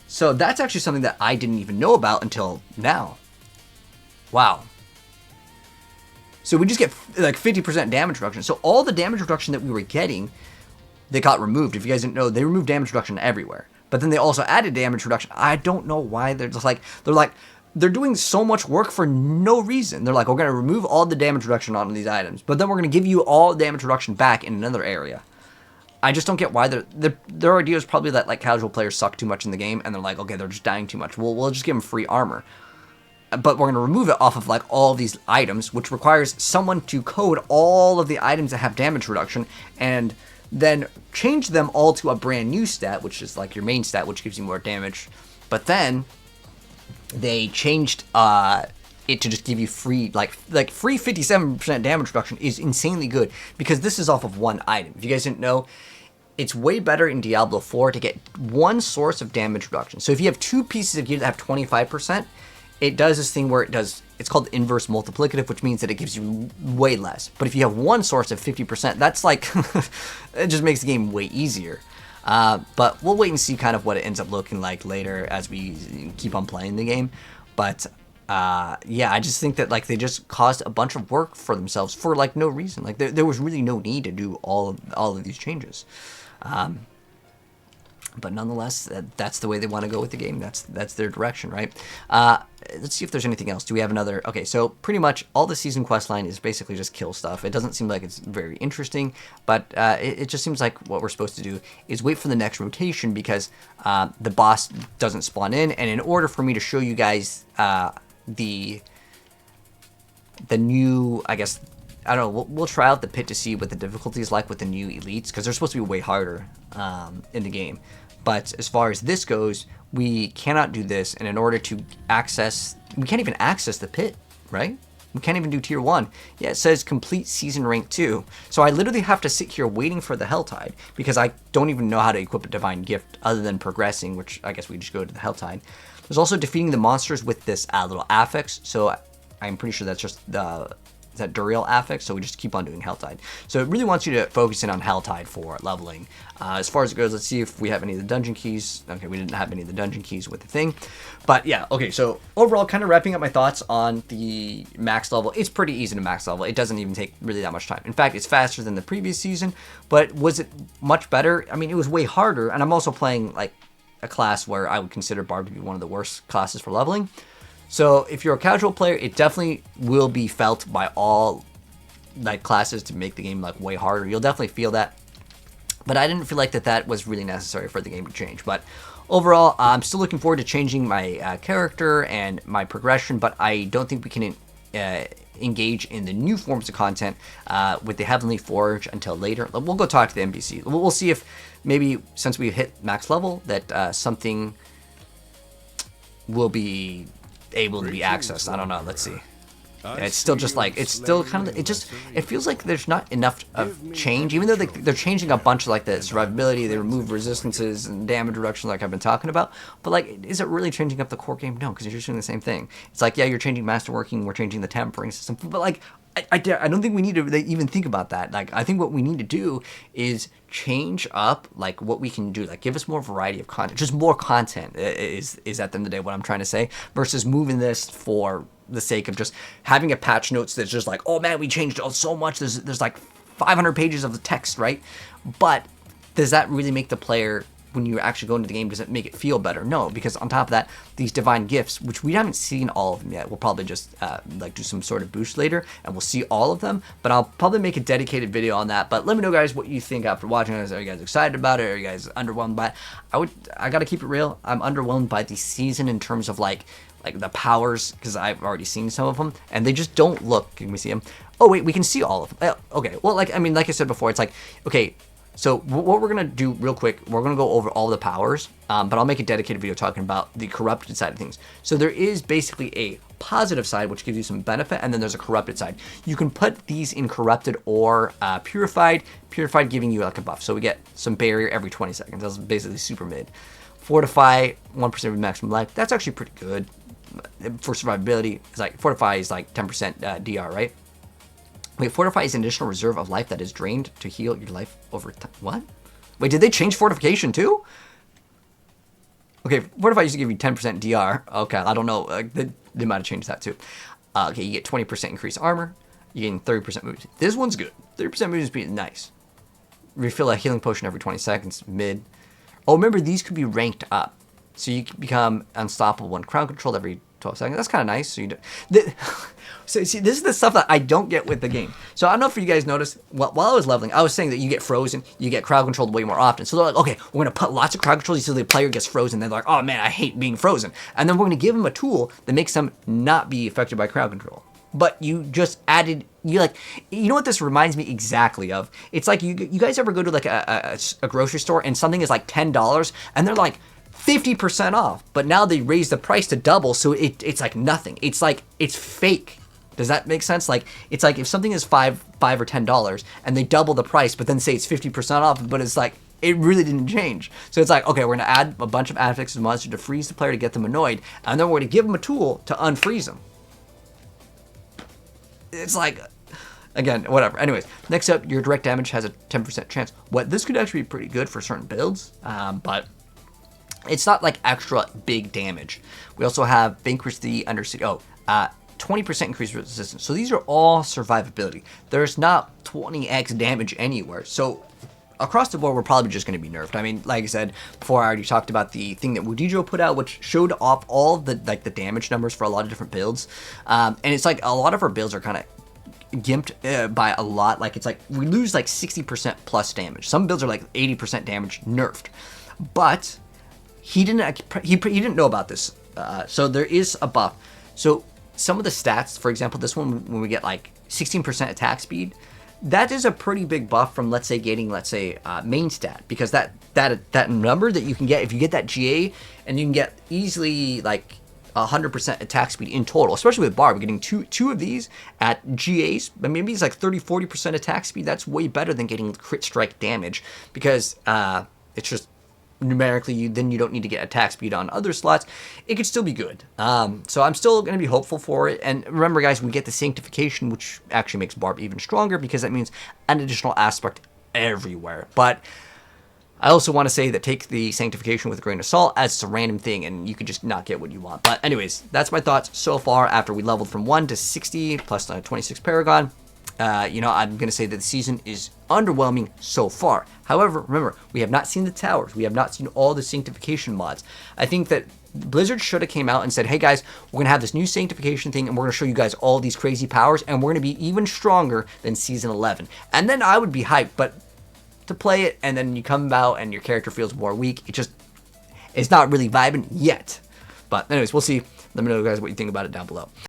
So that's actually something that I didn't even know about until now. Wow. So we just get like 50% damage reduction. So all the damage reduction that we were getting, they got removed. If you guys didn't know, they removed damage reduction everywhere. But then they also added damage reduction. I don't know why. They're doing so much work for no reason. They're like, we're going to remove all the damage reduction on these items, but then we're going to give you all damage reduction back in another area. I just don't get why their idea is probably that like casual players suck too much in the game, and they're like, okay, they're just dying too much. We'll just give them free armor. But we're going to remove it off of like all these items, which requires someone to code all of the items that have damage reduction, and then change them all to a brand new stat, which is like your main stat, which gives you more damage. But then they changed it to just give you free, like free 57% damage reduction is insanely good because this is off of one item. If you guys didn't know, it's way better in Diablo 4 to get one source of damage reduction. So if you have 2 pieces of gear that have 25%, it does this thing where it's called inverse multiplicative, which means that it gives you way less. But if you have one source of 50%, that's like, it just makes the game way easier. But we'll wait and see kind of what it ends up looking like later as we keep on playing the game. But yeah, I just think that like they just caused a bunch of work for themselves for like no reason. Like there was really no need to do all of these changes. But nonetheless, that's the way they want to go with the game. That's their direction, right? Let's see if there's anything else. Do we have another? Okay, so pretty much all the season quest line is basically just kill stuff. It doesn't seem like it's very interesting, but it just seems like what we're supposed to do is wait for the next rotation because the boss doesn't spawn in. And in order for me to show you guys the new, I guess, I don't know, we'll try out the pit to see what the difficulty is like with the new elites, because they're supposed to be way harder in the game. But as far as this goes, we cannot do this, and in order to access, we can't even access the pit, right? We can't even do tier 1. Yeah, it says complete season rank 2. So I literally have to sit here waiting for the Helltide, because I don't even know how to equip a divine gift other than progressing, which I guess we just go to the Helltide. There's also defeating the monsters with this little affix, so I'm pretty sure that's just the is that Duriel affix, so we just keep on doing Helltide. So it really wants you to focus in on Helltide for leveling. As far as it goes, let's see if we have any of the dungeon keys. Okay, we didn't have any of the dungeon keys with the thing. But yeah, okay, so overall, kind of wrapping up my thoughts on the max level. It's pretty easy to max level. It doesn't even take really that much time. In fact, it's faster than the previous season, but was it much better? I mean, it was way harder, and I'm also playing like a class where I would consider Barb to be one of the worst classes for leveling. So if you're a casual player, it definitely will be felt by all like classes to make the game like way harder. You'll definitely feel that. But I didn't feel like that was really necessary for the game to change. But overall, I'm still looking forward to changing my character and my progression, but I don't think we can engage in the new forms of content with the Heavenly Forge until later. We'll go talk to the NPC. We'll see if maybe since we've hit max level that something will be able to be accessed. I don't know. Let's see. Yeah, it's still just like, it's still kind of, it feels like there's not enough of change, even though they're changing a bunch of like the survivability, they remove resistances and damage reduction like I've been talking about, but like, is it really changing up the core game? No, because you're just doing the same thing. It's like, yeah, you're changing masterworking, we're changing the tempering system, but like, I don't think we need to even think about that. Like, I think what we need to do is change up like what we can do. Like, give us more variety of content. Just more content is at the end of the day what I'm trying to say. Versus moving this for the sake of just having a patch notes that's just like, oh man, we changed so much. There's like 500 pages of the text, right? But does that really make the player, when you actually go into the game, does it make it feel better? No, because on top of that, these divine gifts, which we haven't seen all of them yet, we'll probably just like do some sort of boost later, and we'll see all of them. But I'll probably make a dedicated video on that. But let me know, guys, what you think after watching this. Are you guys excited about it? Are you guys underwhelmed by it? I gotta keep it real. I'm underwhelmed by the season in terms of like the powers, because I've already seen some of them, and they just don't look. Can we see them? Oh wait, we can see all of them. Okay, well, like I said before, it's like, okay. So what we're going to do real quick, we're going to go over all the powers, but I'll make a dedicated video talking about the corrupted side of things. So there is basically a positive side, which gives you some benefit, and then there's a corrupted side. You can put these in corrupted or purified giving you like a buff. So we get some barrier every 20 seconds. That's basically super mid. Fortify, 1% of maximum life. That's actually pretty good for survivability. It's like Fortify is like 10% DR, right? Wait, Fortify is an additional reserve of life that is drained to heal your life over time. What? Wait, did they change Fortification too? Okay, Fortify used to give you 10% DR. Okay, I don't know. They might have changed that too. Okay, you get 20% increased armor. You're getting 30% movement. This one's good. 30% movement speed is nice. Refill a healing potion every 20 seconds. Mid. Oh, remember, these could be ranked up. So you can become unstoppable when crowd controlled every 12 seconds. That's kind of nice. So so see, this is the stuff that I don't get with the game. So I don't know if you guys noticed, while I was leveling, I was saying that you get frozen, you get crowd controlled way more often. So they're like, okay, we're going to put lots of crowd control so the player gets frozen. They're like, oh man, I hate being frozen. And then we're going to give them a tool that makes them not be affected by crowd control. But you just added, you know what this reminds me exactly of? It's like you guys ever go to like a grocery store and something is like $10 and they're like 50% off, but now they raise the price to double, so it's like nothing. It's like, it's fake. Does that make sense? Like, it's like if something is $5 or $10 and they double the price, but then say it's 50% off, but it's like, it really didn't change. So it's like, okay, we're gonna add a bunch of affixes and monsters to freeze the player to get them annoyed, and then we're gonna give them a tool to unfreeze them. It's like, again, whatever. Anyways, next up, your direct damage has a 10% chance. This could actually be pretty good for certain builds, but it's not like extra big damage. We also have Vanquish the Undercity. 20% increased resistance. So these are all survivability. There's not 20x damage anywhere. So across the board, we're probably just going to be nerfed. I mean, like I said before, I already talked about the thing that Wudijo put out, which showed off all the the damage numbers for a lot of different builds. And it's like a lot of our builds are kind of gimped by a lot. Like, it's like we lose like 60% plus damage. Some builds are like 80% damage nerfed. But he didn't know about this. So there is a buff. So some of the stats, for example, this one, when we get like 16% attack speed, that is a pretty big buff from, let's say, getting, main stat, because that number that you can get, if you get that GA, and you can get easily like 100% attack speed in total, especially with Barb, getting two of these at GAs, but maybe it's like 30-40% attack speed. That's way better than getting crit strike damage, because it's just numerically, then you don't need to get attack speed on other slots. It could still be good. So I'm still going to be hopeful for it. And remember, guys, we get the Sanctification, which actually makes Barb even stronger because that means an additional aspect everywhere. But I also want to say that take the Sanctification with a grain of salt, as it's a random thing and you can just not get what you want. But anyways, that's my thoughts so far after we leveled from 1 to 60 plus 26 Paragon. I'm going to say that the season is underwhelming so far. However, remember, we have not seen the towers. We have not seen all the Sanctification mods. I think that Blizzard should have came out and said, hey guys, we're going to have this new Sanctification thing and we're going to show you guys all these crazy powers and we're going to be even stronger than Season 11. And then I would be hyped, but to play it and then you come out and your character feels more weak, it's not really vibing yet. But anyways, we'll see. Let me know, guys, what you think about it down below.